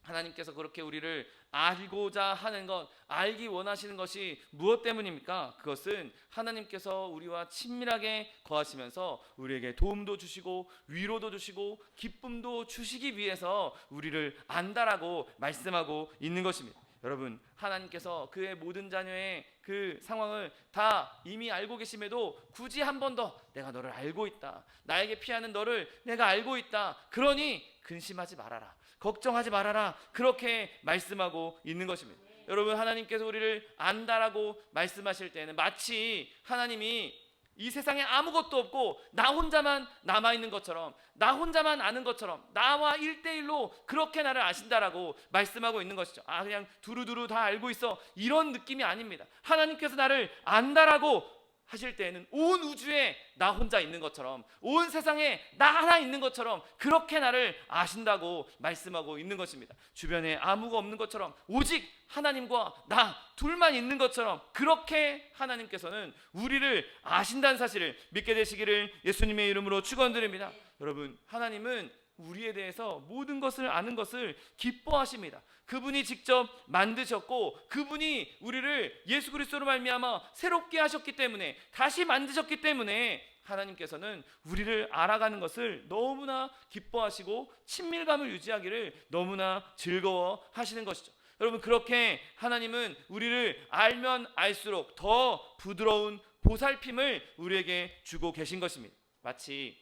하나님께서 그렇게 우리를 알고자 하는 것, 알기 원하시는 것이 무엇 때문입니까? 그것은 하나님께서 우리와 친밀하게 거하시면서 우리에게 도움도 주시고 위로도 주시고 기쁨도 주시기 위해서 우리를 안다라고 말씀하고 있는 것입니다. 여러분, 하나님께서 그의 모든 자녀의 그 상황을 다 이미 알고 계심에도 굳이 한 번 더 내가 너를 알고 있다, 나에게 피하는 너를 내가 알고 있다, 그러니 근심하지 말아라, 걱정하지 말아라, 그렇게 말씀하고 있는 것입니다. 여러분, 하나님께서 우리를 안다라고 말씀하실 때는 마치 하나님이 이 세상에 아무것도 없고 나 혼자만 남아있는 것처럼, 나 혼자만 아는 것처럼, 나와 1대1로 그렇게 나를 아신다라고 말씀하고 있는 것이죠. 그냥 두루두루 다 알고 있어, 이런 느낌이 아닙니다. 하나님께서 나를 안다라고 하실 때에는 온 우주에 나 혼자 있는 것처럼, 온 세상에 나 하나 있는 것처럼 그렇게 나를 아신다고 말씀하고 있는 것입니다. 주변에 아무가 없는 것처럼 오직 하나님과 나 둘만 있는 것처럼 그렇게 하나님께서는 우리를 아신다는 사실을 믿게 되시기를 예수님의 이름으로 축원드립니다. 여러분, 하나님은 우리에 대해서 모든 것을 아는 것을 기뻐하십니다. 그분이 직접 만드셨고 그분이 우리를 예수 그리스도로 말미암아 새롭게 하셨기 때문에, 다시 만드셨기 때문에 하나님께서는 우리를 알아가는 것을 너무나 기뻐하시고 친밀감을 유지하기를 너무나 즐거워하시는 것이죠. 여러분, 그렇게 하나님은 우리를 알면 알수록 더 부드러운 보살핌을 우리에게 주고 계신 것입니다. 마치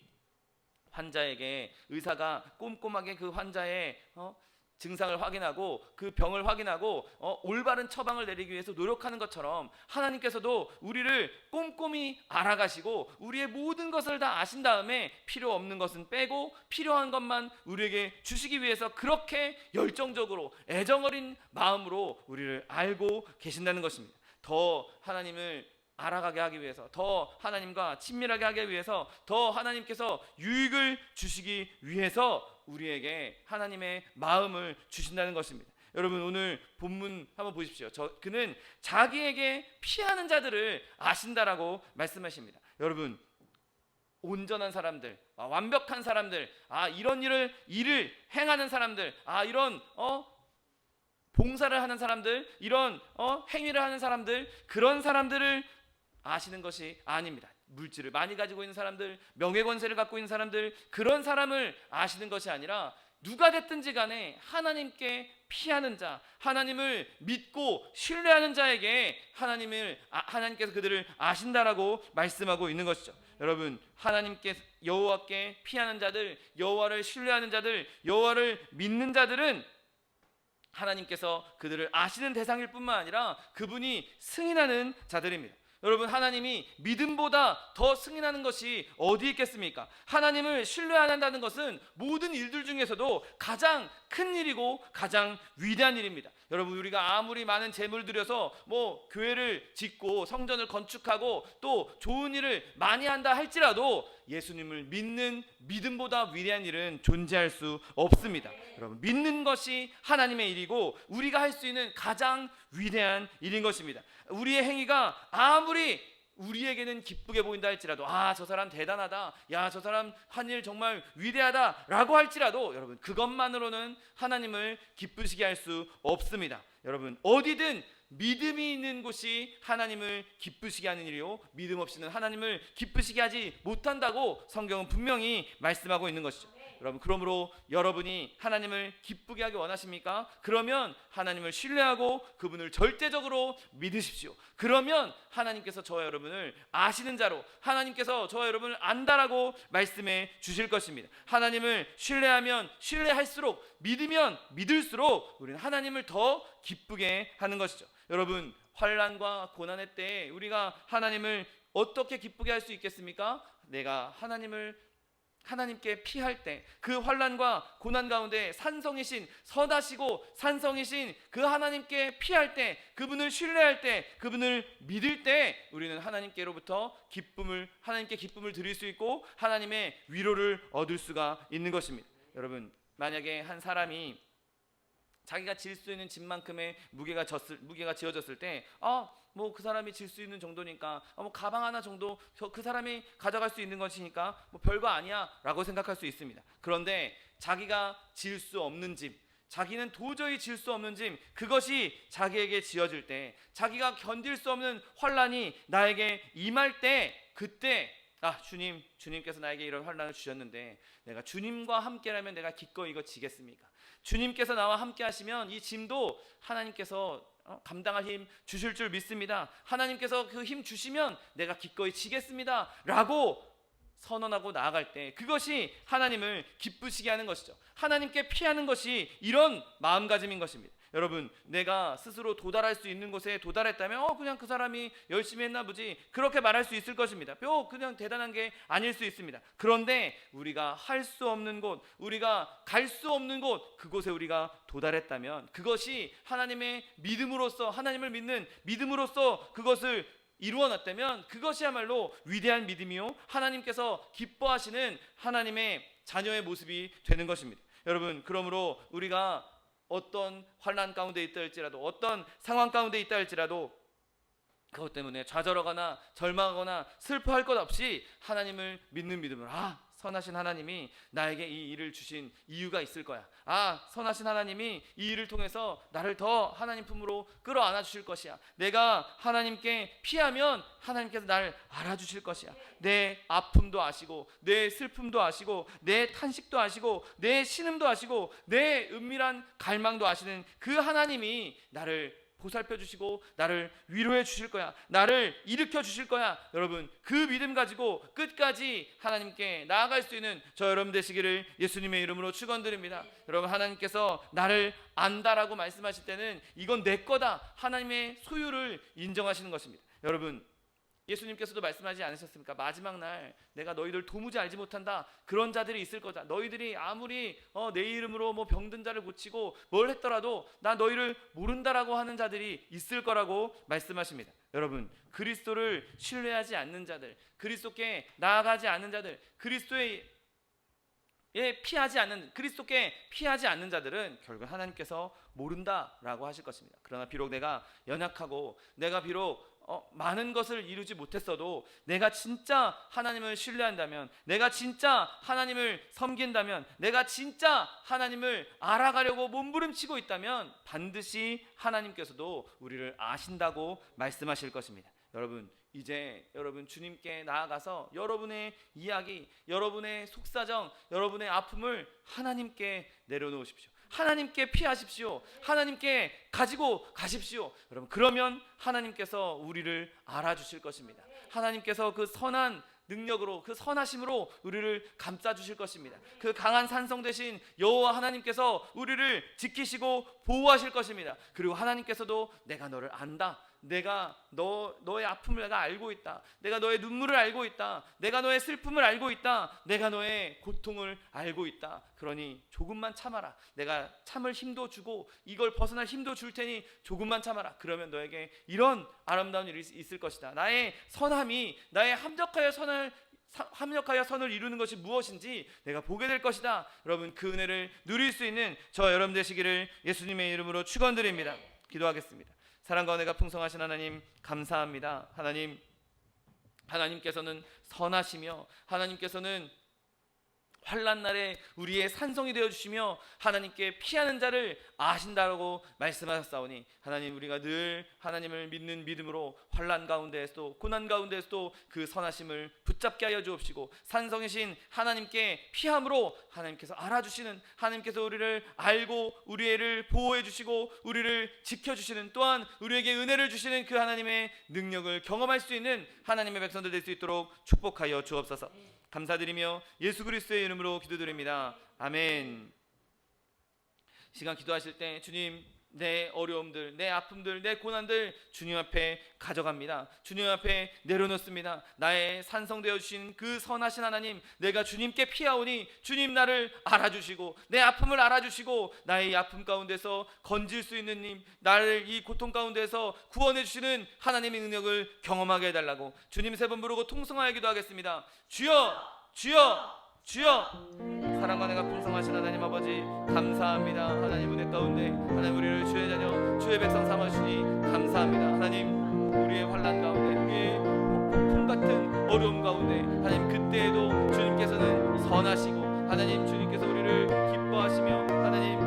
환자에게 의사가 꼼꼼하게 그 환자의 증상을 확인하고 그 병을 확인하고 올바른 처방을 내리기 위해서 노력하는 것처럼 하나님께서도 우리를 꼼꼼히 알아가시고 우리의 모든 것을 다 아신 다음에 필요 없는 것은 빼고 필요한 것만 우리에게 주시기 위해서 그렇게 열정적으로 애정어린 마음으로 우리를 알고 계신다는 것입니다. 더 하나님을 알아가게 하기 위해서, 더 하나님과 친밀하게 하기 위해서, 더 하나님께서 유익을 주시기 위해서 우리에게 하나님의 마음을 주신다는 것입니다. 여러분, 오늘 본문 한번 보십시오. 그는 자기에게 피하는 자들을 아신다라고 말씀하십니다. 여러분, 온전한 사람들, 완벽한 사람들, 이런 일을 행하는 사람들, 이런 봉사를 하는 사람들, 이런 행위를 하는 사람들, 그런 사람들을 아시는 것이 아닙니다. 물질을 많이 가지고 있는 사람들, 명예 권세를 갖고 있는 사람들, 그런 사람을 아시는 것이 아니라 누가 됐든지 간에 하나님께 피하는 자, 하나님을 믿고 신뢰하는 자에게 하나님께서 그들을 아신다라고 말씀하고 있는 것이죠. 여러분, 여호와께 피하는 자들, 여호와를 신뢰하는 자들, 여호와를 믿는 자들은 하나님께서 그들을 아시는 대상일 뿐만 아니라 그분이 승인하는 자들입니다. 여러분, 하나님이 믿음보다 더 승인하는 것이 어디 있겠습니까? 하나님을 신뢰한다는 것은 모든 일들 중에서도 가장 큰 일이고 가장 위대한 일입니다. 여러분, 우리가 아무리 많은 재물 들여서 교회를 짓고 성전을 건축하고 또 좋은 일을 많이 한다 할지라도 예수님을 믿는 믿음보다 위대한 일은 존재할 수 없습니다. 여러분, 믿는 것이 하나님의 일이고 우리가 할 수 있는 가장 위대한 일인 것입니다. 우리의 행위가 아무리 우리에게는 기쁘게 보인다 할지라도 저 사람 대단하다, 저 사람 한 일 정말 위대하다 라고 할지라도 여러분, 그것만으로는 하나님을 기쁘시게 할 수 없습니다. 여러분, 어디든 믿음이 있는 곳이 하나님을 기쁘시게 하는 일이요, 믿음 없이는 하나님을 기쁘시게 하지 못한다고 성경은 분명히 말씀하고 있는 것이죠. 여러분, 그러므로 여러분이 하나님을 기쁘게 하기 원하십니까? 그러면 하나님을 신뢰하고 그분을 절대적으로 믿으십시오. 그러면 하나님께서 저와 여러분을 아시는 자로, 하나님께서 저와 여러분을 안다라고 말씀해 주실 것입니다. 하나님을 신뢰하면 신뢰할수록, 믿으면 믿을수록 우리는 하나님을 더 기쁘게 하는 것이죠. 여러분, 환난과 고난의 때에 우리가 하나님을 어떻게 기쁘게 할 수 있겠습니까? 내가 하나님께 피할 때, 그 환난과 고난 가운데 산성이신, 선하시고 산성이신 그 하나님께 피할 때, 그분을 신뢰할 때, 그분을 믿을 때 우리는 하나님께로부터 하나님께 기쁨을 드릴 수 있고 하나님의 위로를 얻을 수가 있는 것입니다. 여러분, 만약에 한 사람이 자기가 질 수 있는 짐만큼의 무게가 지어졌을 때 그 사람이 질 수 있는 정도니까 가방 하나 정도 그 사람이 가져갈 수 있는 것이니까 별거 아니야 라고 생각할 수 있습니다. 그런데 자기가 질 수 없는 짐, 자기는 도저히 질 수 없는 짐, 그것이 자기에게 지어질 때, 자기가 견딜 수 없는 환난이 나에게 임할 때, 그때 주님께서 나에게 이런 환난을 주셨는데 내가 주님과 함께라면 내가 기꺼이 이거 지겠습니까? 주님께서 나와 함께 하시면 이 짐도 하나님께서 감당할 힘 주실 줄 믿습니다. 하나님께서 그 힘 주시면 내가 기꺼이 지겠습니다 라고 선언하고 나아갈 때, 그것이 하나님을 기쁘시게 하는 것이죠. 하나님께 피하는 것이 이런 마음가짐인 것입니다. 여러분, 내가 스스로 도달할 수 있는 곳에 도달했다면 그냥 그 사람이 열심히 했나 보지, 그렇게 말할 수 있을 것입니다. 그냥 대단한 게 아닐 수 있습니다. 그런데 우리가 할 수 없는 곳, 우리가 갈 수 없는 곳, 그곳에 우리가 도달했다면 그것이 하나님의 믿음으로써, 하나님을 믿는 믿음으로써 그것을 이루어놨다면 그것이야말로 위대한 믿음이요, 하나님께서 기뻐하시는 하나님의 자녀의 모습이 되는 것입니다. 여러분, 그러므로 우리가 어떤 환난 가운데 있다 할지라도, 어떤 상황 가운데 있다 할지라도 그것 때문에 좌절하거나 절망하거나 슬퍼할 것 없이 하나님을 믿는 믿음으로, 선하신 하나님이 나에게 이 일을 주신 이유가 있을 거야. 선하신 하나님이 이 일을 통해서 나를 더 하나님 품으로 끌어안아 주실 것이야. 내가 하나님께 피하면 하나님께서 나를 알아주실 것이야. 내 아픔도 아시고, 내 슬픔도 아시고, 내 탄식도 아시고, 내 신음도 아시고, 내 은밀한 갈망도 아시는 그 하나님이 나를 보살펴 주시고 나를 위로해 주실 거야, 나를 일으켜 주실 거야. 여러분, 그 믿음 가지고 끝까지 하나님께 나아갈 수 있는 저 여러분 되시기를 예수님의 이름으로 축원드립니다. 여러분, 하나님께서 나를 안다라고 말씀하실 때는 이건 내 거다, 하나님의 소유를 인정하시는 것입니다. 여러분, 예수님께서도 말씀하지 않으셨습니까? 마지막 날 내가 너희들 도무지 알지 못한다, 그런 자들이 있을 거다. 너희들이 아무리 내 이름으로 병든 자를 고치고 뭘 했더라도 나 너희를 모른다라고 하는 자들이 있을 거라고 말씀하십니다. 여러분, 그리스도를 신뢰하지 않는 자들, 그리스도께 나아가지 않는 자들, 그리스도의 피하지 않는, 그리스도께 피하지 않는 자들은 결국 하나님께서 모른다라고 하실 것입니다. 그러나 비록 내가 연약하고 내가 비록 많은 것을 이루지 못했어도 내가 진짜 하나님을 신뢰한다면, 내가 진짜 하나님을 섬긴다면, 내가 진짜 하나님을 알아가려고 몸부림치고 있다면 반드시 하나님께서도 우리를 아신다고 말씀하실 것입니다. 여러분, 이제 여러분 주님께 나아가서 여러분의 이야기, 여러분의 속사정, 여러분의 아픔을 하나님께 내려놓으십시오. 하나님께 피하십시오. 하나님께 가지고 가십시오. 여러분, 그러면 하나님께서 우리를 알아주실 것입니다. 하나님께서 그 선한 능력으로, 그 선하심으로 우리를 감싸주실 것입니다. 그 강한 산성 되신 여호와 하나님께서 우리를 지키시고 보호하실 것입니다. 그리고 하나님께서도 내가 너를 안다, 내가 너의 아픔을 내가 알고 있다, 내가 너의 눈물을 알고 있다, 내가 너의 슬픔을 알고 있다, 내가 너의 고통을 알고 있다. 그러니 조금만 참아라. 내가 참을 힘도 주고 이걸 벗어날 힘도 줄 테니 조금만 참아라. 그러면 너에게 이런 아름다운 일이 있을 것이다. 나의 선함이, 나의 합력하여 선을 이루는 것이 무엇인지 내가 보게 될 것이다. 여러분, 그 은혜를 누릴 수 있는 저 여러분 되시기를 예수님의 이름으로 축원드립니다. 기도하겠습니다. 사랑과 은혜가 풍성하신 하나님, 감사합니다. 하나님께서는 선하시며, 하나님께서는 환난 날에 우리의 산성이 되어주시며 하나님께 피하는 자를 아신다라고 말씀하셨사오니, 하나님, 우리가 늘 하나님을 믿는 믿음으로 환난 가운데에서도 고난 가운데에서도 그 선하심을 붙잡게 하여 주옵시고, 산성이신 하나님께 피함으로 하나님께서 알아주시는, 하나님께서 우리를 알고 우리를 보호해 주시고 우리를 지켜주시는, 또한 우리에게 은혜를 주시는 그 하나님의 능력을 경험할 수 있는 하나님의 백성들 될 수 있도록 축복하여 주옵소서. 감사드리며 예수 그리스도의 이름으로 기도드립니다. 아멘. 시간 기도하실 때 주님, 내 어려움들, 내 아픔들, 내 고난들 주님 앞에 가져갑니다. 주님 앞에 내려놓습니다. 나의 산성되어 주신 그 선하신 하나님, 내가 주님께 피하오니 주님 나를 알아주시고 내 아픔을 알아주시고 나의 이 아픔 가운데서 건질 수 있는 님, 나를 이 고통 가운데서 구원해 주시는 하나님의 능력을 경험하게 해달라고 주님 세 번 부르고 통성하여 기도하겠습니다. 주여, 주여, 주여. 사랑과 내가 풍성하신 하나님 아버지, 감사합니다. 하나님 은혜 가운데 하나님 우리를 주의 자녀, 주의 백성 삼아주시니 감사합니다. 하나님, 우리의 환난 가운데, 우리의 폭풍 같은 어려움 가운데 하나님, 그때에도 주님께서는 선하시고, 하나님 주님께서 우리를 기뻐하시며 하나님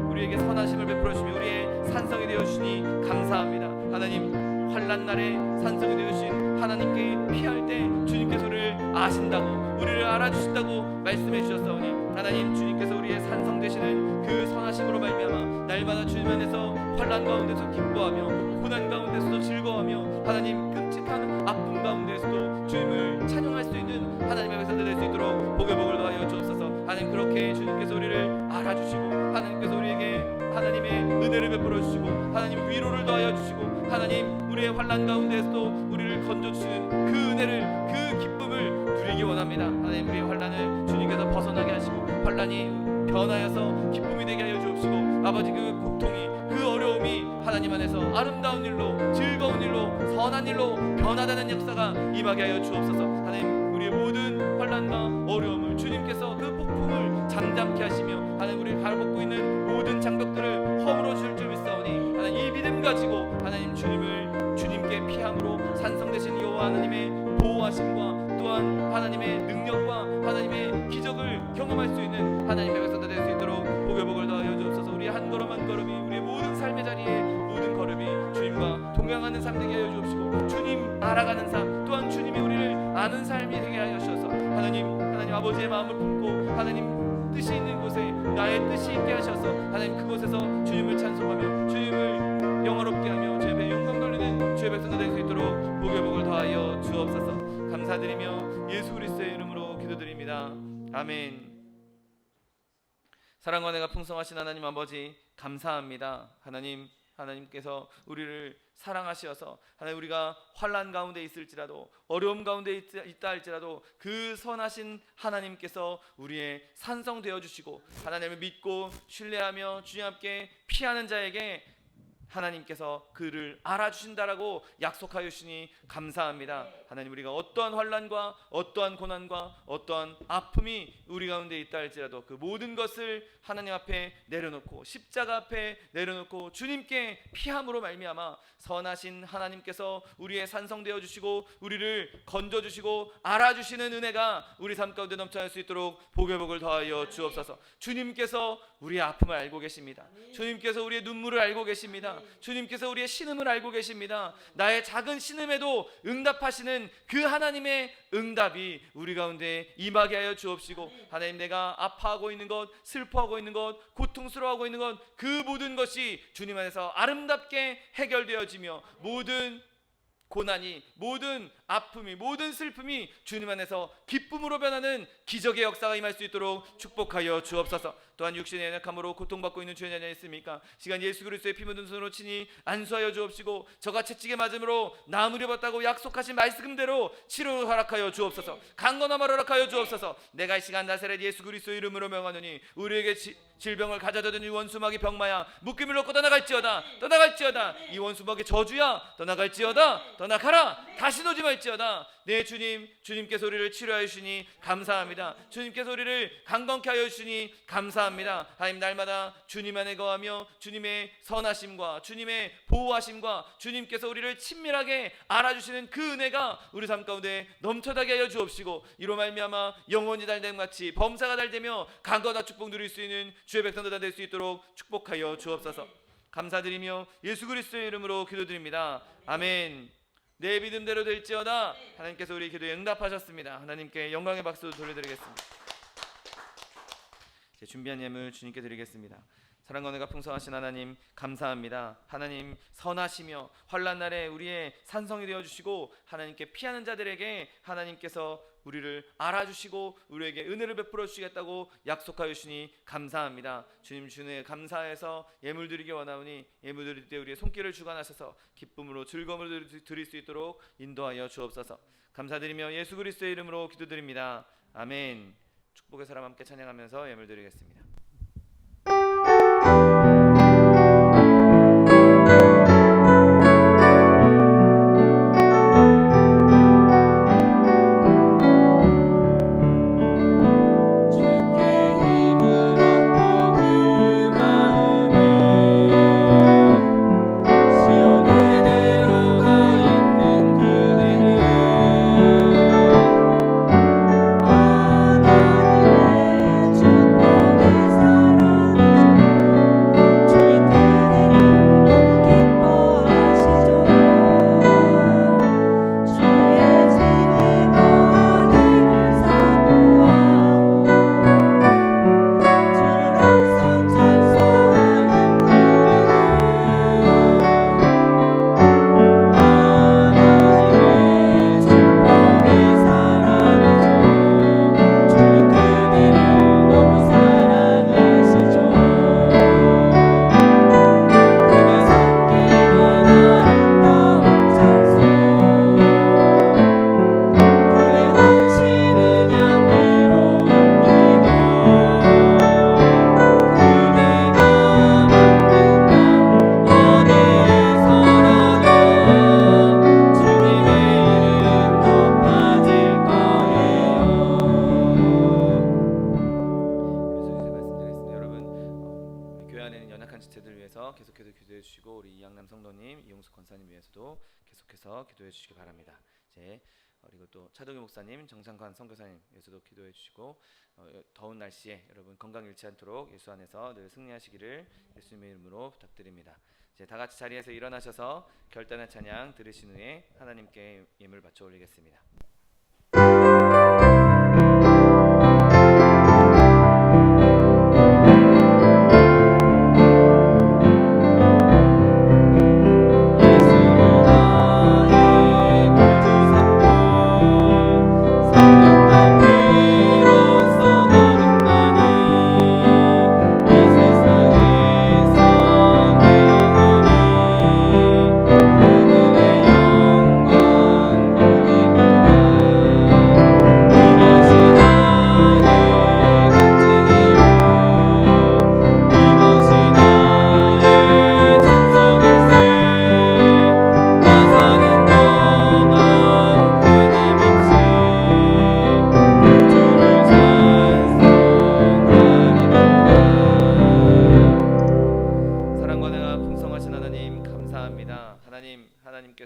우리에게 선하심을 베풀어 주시며 우리의 산성이 되어 주시니 감사합니다. 하나님, 환난 날에 산성이 되어 주신 하나님께 피할 때 주님께서 우리를 아신다고, 우리를 알아주신다고 말씀해 주셨사오니, 하나님 주님께서 우리의 산성 되시는 그 선하심으로 말미암아 날마다 주님 안에서 환난 가운데서 기뻐하며 고난 가운데서도 즐거워하며 하나님 끔찍한 아픔 가운데서도 주님을 찬양할 수 있는 하나님의 백성들 될 수 있도록 복을 더하여 주옵소서. 하나님, 그렇게 주님께서 우리를 알아주시고 하나님께서 우리에게 하나님의 은혜를 베풀어 주시고 하나님 위로를 더하여 주시고 하나님 우리의 환난 가운데서도 우리를 건져주시는 그 은혜를, 그 기쁨을 누리기 원합니다. 하나님, 우리의 환난을 주님께서 벗어나게 하시고 환난이 변하여서 기쁨이 되게 하여 주옵시고, 아버지, 그 고통이, 그 어려움이 하나님 안에서 아름다운 일로, 즐거운 일로, 선한 일로 변화되는 역사가 임하게 하여 주옵소서. 하나님, 우리의 모든 환난과 어려움을 주님께서 그 폭풍을 잠잠케 하시며 하나님 우리를 가로막고 있는 모든 장벽들을 허물어 줄 줄 믿사오니, 하나님 이 믿음 가지고 하나님 주님께 피함으로 산성되신 여호와 하나님의 보호하심과 또한 하나님의 능력과 하나님의 기적을 경험할 수 있는 하나님의 백성들 될 수 있도록 복을 더하여 주옵소서. 우리의 한 걸음 한 걸음이, 우리의 모든 삶의 자리에 모든 걸음이 주님과 동행하는 삶 되게 하여 주옵시고, 주님 알아가는 삶, 또한 주님이 우리를 아는 삶이 되게 하여 주셔서 하나님 아버지의 마음을 품고 하나님 뜻이 있는 곳에 나의 뜻이 있게 하셔서 하나님 그곳에서 주님을 찬송하며 주님을 영화롭게 하며 주의 앞에 영광 돌리는 주의 백성들 될 수 있도록 복을 더하여 주옵소서. 감사드리며 예수 그리스도의 이름으로 기도드립니다. 아멘. 사랑과 내가 풍성하신 하나님 아버지, 감사합니다. 하나님께서 우리를 사랑하시어서 하나님 우리가 환난 가운데 있을지라도 어려움 가운데 있다 할지라도 그 선하신 하나님께서 우리의 산성 되어 주시고 하나님을 믿고 신뢰하며 주님 앞에 피하는 자에게 하나님께서 그를 알아주신다라고 약속하여 주시니 감사합니다. 하나님, 우리가 어떠한 환난과 어떠한 고난과 어떠한 아픔이 우리 가운데 있다 할지라도 그 모든 것을 하나님 앞에 내려놓고 십자가 앞에 내려놓고 주님께 피함으로 말미암아 선하신 하나님께서 우리의 산성되어 주시고 우리를 건져주시고 알아주시는 은혜가 우리 삶 가운데 넘쳐날 수 있도록 복의 복을 더하여 주옵소서. 주님께서 우리의 아픔을 알고 계십니다. 주님께서 우리의 눈물을 알고 계십니다. 주님께서 우리의 신음을 알고 계십니다. 나의 작은 신음에도 응답하시는 그 하나님의 응답이 우리 가운데 임하게 하여 주옵시고, 하나님, 내가 아파하고 있는 것, 슬퍼하고 있는 것, 고통스러워하고 있는 것, 그 모든 것이 주님 안에서 아름답게 해결되어지며 모든 고난이, 모든 아픔이, 모든 슬픔이 주님 안에서 기쁨으로 변하는 기적의 역사가 임할 수 있도록 축복하여 주옵소서. 또한 육신의 연약함으로 고통받고 있는 주의 자녀 있습니까? 시간 예수 그리스도의 피 묻은 손으로 치니 안수하여 주옵시고, 저가 채찍에 맞음으로 나무를 받다고 약속하신 말씀대로 치료를 허락하여 주옵소서. 강건함을 허락하여 주옵소서. 내가 이 시간 나사렛 예수 그리스도의 이름으로 명하노니 우리에게 질병을 가져다 든 이 원수마귀 병마야 묶임을 놓고 떠나갈지어다. 떠나갈지어다. 이 원수마귀 저주야 떠나갈지어다. 떠나가라. 다시 오지 말지어다. 네, 주님께서 우리를 치료하여 주시니 감사합니다. 주님께서 우리를 강건케 하여 주시니 감사합니다. 하나님, 날마다 주님 안에 거하며 주님의 선하심과 주님의 보호하심과 주님께서 우리를 친밀하게 알아주시는 그 은혜가 우리 삶 가운데 넘쳐나게 하여 주옵시고, 이로 말미암아 영혼이 달됨 같이 범사가 달되며 강건한 축복 누릴 수 있는 주의 백성들 다 될 수 있도록 축복하여 주옵소서. 감사드리며 예수 그리스도의 이름으로 기도드립니다. 아멘. 내 믿음대로 될지어다. 하나님께서 우리 기도에 응답하셨습니다. 하나님께 영광의 박수 돌려드리겠습니다. 제 준비한 예물 주님께 드리겠습니다. 사랑과 은혜가 풍성하신 하나님, 감사합니다. 하나님, 선하시며 환난 날에 우리의 산성이 되어주시고 하나님께 피하는 자들에게 하나님께서 우리를 알아주시고 우리에게 은혜를 베풀어 주시겠다고 약속하여 주시니 감사합니다. 주님, 주님에 감사해서 예물 드리기 원하오니 예물 드릴 때 우리의 손길을 주관하셔서 기쁨으로 즐거움을 드릴 수 있도록 인도하여 주옵소서. 감사드리며 예수 그리스도의 이름으로 기도드립니다. 아멘. 축복의 사람 함께 찬양하면서 예물 드리겠습니다. 계속해서 기도해 주시고, 우리 이양남 성도님, 이용숙 권사님 위해서도 계속해서 기도해 주시기 바랍니다. 그리고 또 차동희 목사님, 정창관 선교사님 위해서도 기도해 주시고, 더운 날씨에 여러분 건강 잃지 않도록 예수 안에서 늘 승리하시기를 예수님의 이름으로 부탁드립니다. 이제 다 같이 자리에서 일어나셔서 결단의 찬양 들으신 후에 하나님께 예물 바쳐 올리겠습니다. 영광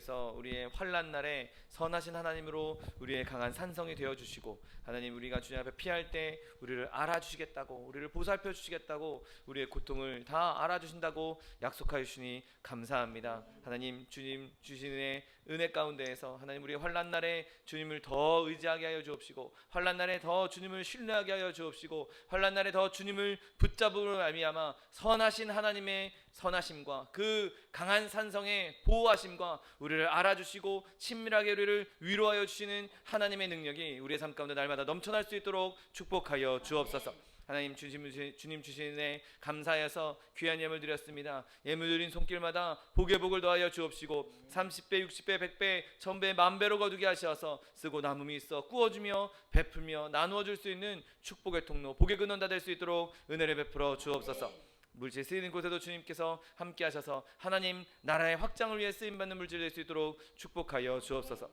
주님께서 우리의 환난 날에 선하신 하나님으로 우리의 강한 산성이 되어 주시고, 하나님 우리가 주님 앞에 피할 때 우리를 알아주시겠다고, 우리를 보살펴 주시겠다고, 우리의 고통을 다 알아주신다고 약속하여 주시니 감사합니다. 하나님 주님 주시는 은혜 가운데에서 하나님 우리의 환난 날에 주님을 더 의지하게 하여 주옵시고, 환난 날에 더 주님을 신뢰하게 하여 주옵시고, 환난 날에 더 주님을 붙잡으로 말미암아 선하신 하나님의 선하심과 그 강한 산성의 보호하심과 우리를 알아주시고 친밀하게 우리를 위로하여 주시는 하나님의 능력이 우리의 삶 가운데 날마다 넘쳐날 수 있도록 축복하여 주옵소서. 하나님 주님 주시네 감사해서 귀한 예물 드렸습니다. 예물 드린 손길마다 복에 복을 더하여 주옵시고 30배 60배 100배 1000배 만배로 거두게 하셔서 쓰고 남음이 있어 구워주며 베풀며 나누어 줄 수 있는 축복의 통로, 복의 근원 다 될 수 있도록 은혜를 베풀어 주옵소서. 물질 쓰이는 곳에도 주님께서 함께 하셔서 하나님 나라의 확장을 위해 쓰임받는 물질 될 수 있도록 축복하여 주옵소서.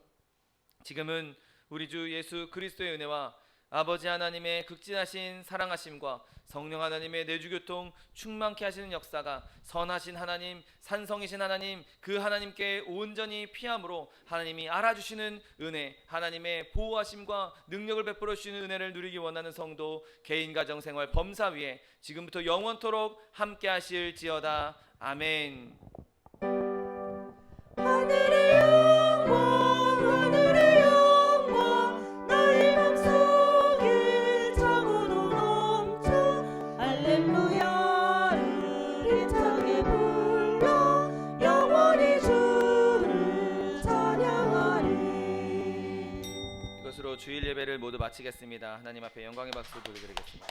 지금은 우리 주 예수 그리스도의 은혜와 아버지 하나님의 극진하신 사랑하심과 성령 하나님의 내주교통 충만케 하시는 역사가 선하신 하나님, 산성이신 하나님, 그 하나님께 온전히 피함으로 하나님이 알아주시는 은혜, 하나님의 보호하심과 능력을 베풀어 주시는 은혜를 누리기 원하는 성도, 개인 가정 생활 범사 위에 지금부터 영원토록 함께 하실지어다. 아멘. 하늘의 영광 하늘의 영광 나의 맘속에 차고도 넘쳐 할렐루야를 힘차게 불러 영원히 주를 찬양하리. 이것으로 주일 예배를 모두 마치겠습니다. 하나님 앞에 영광의 박수 드리겠습니다.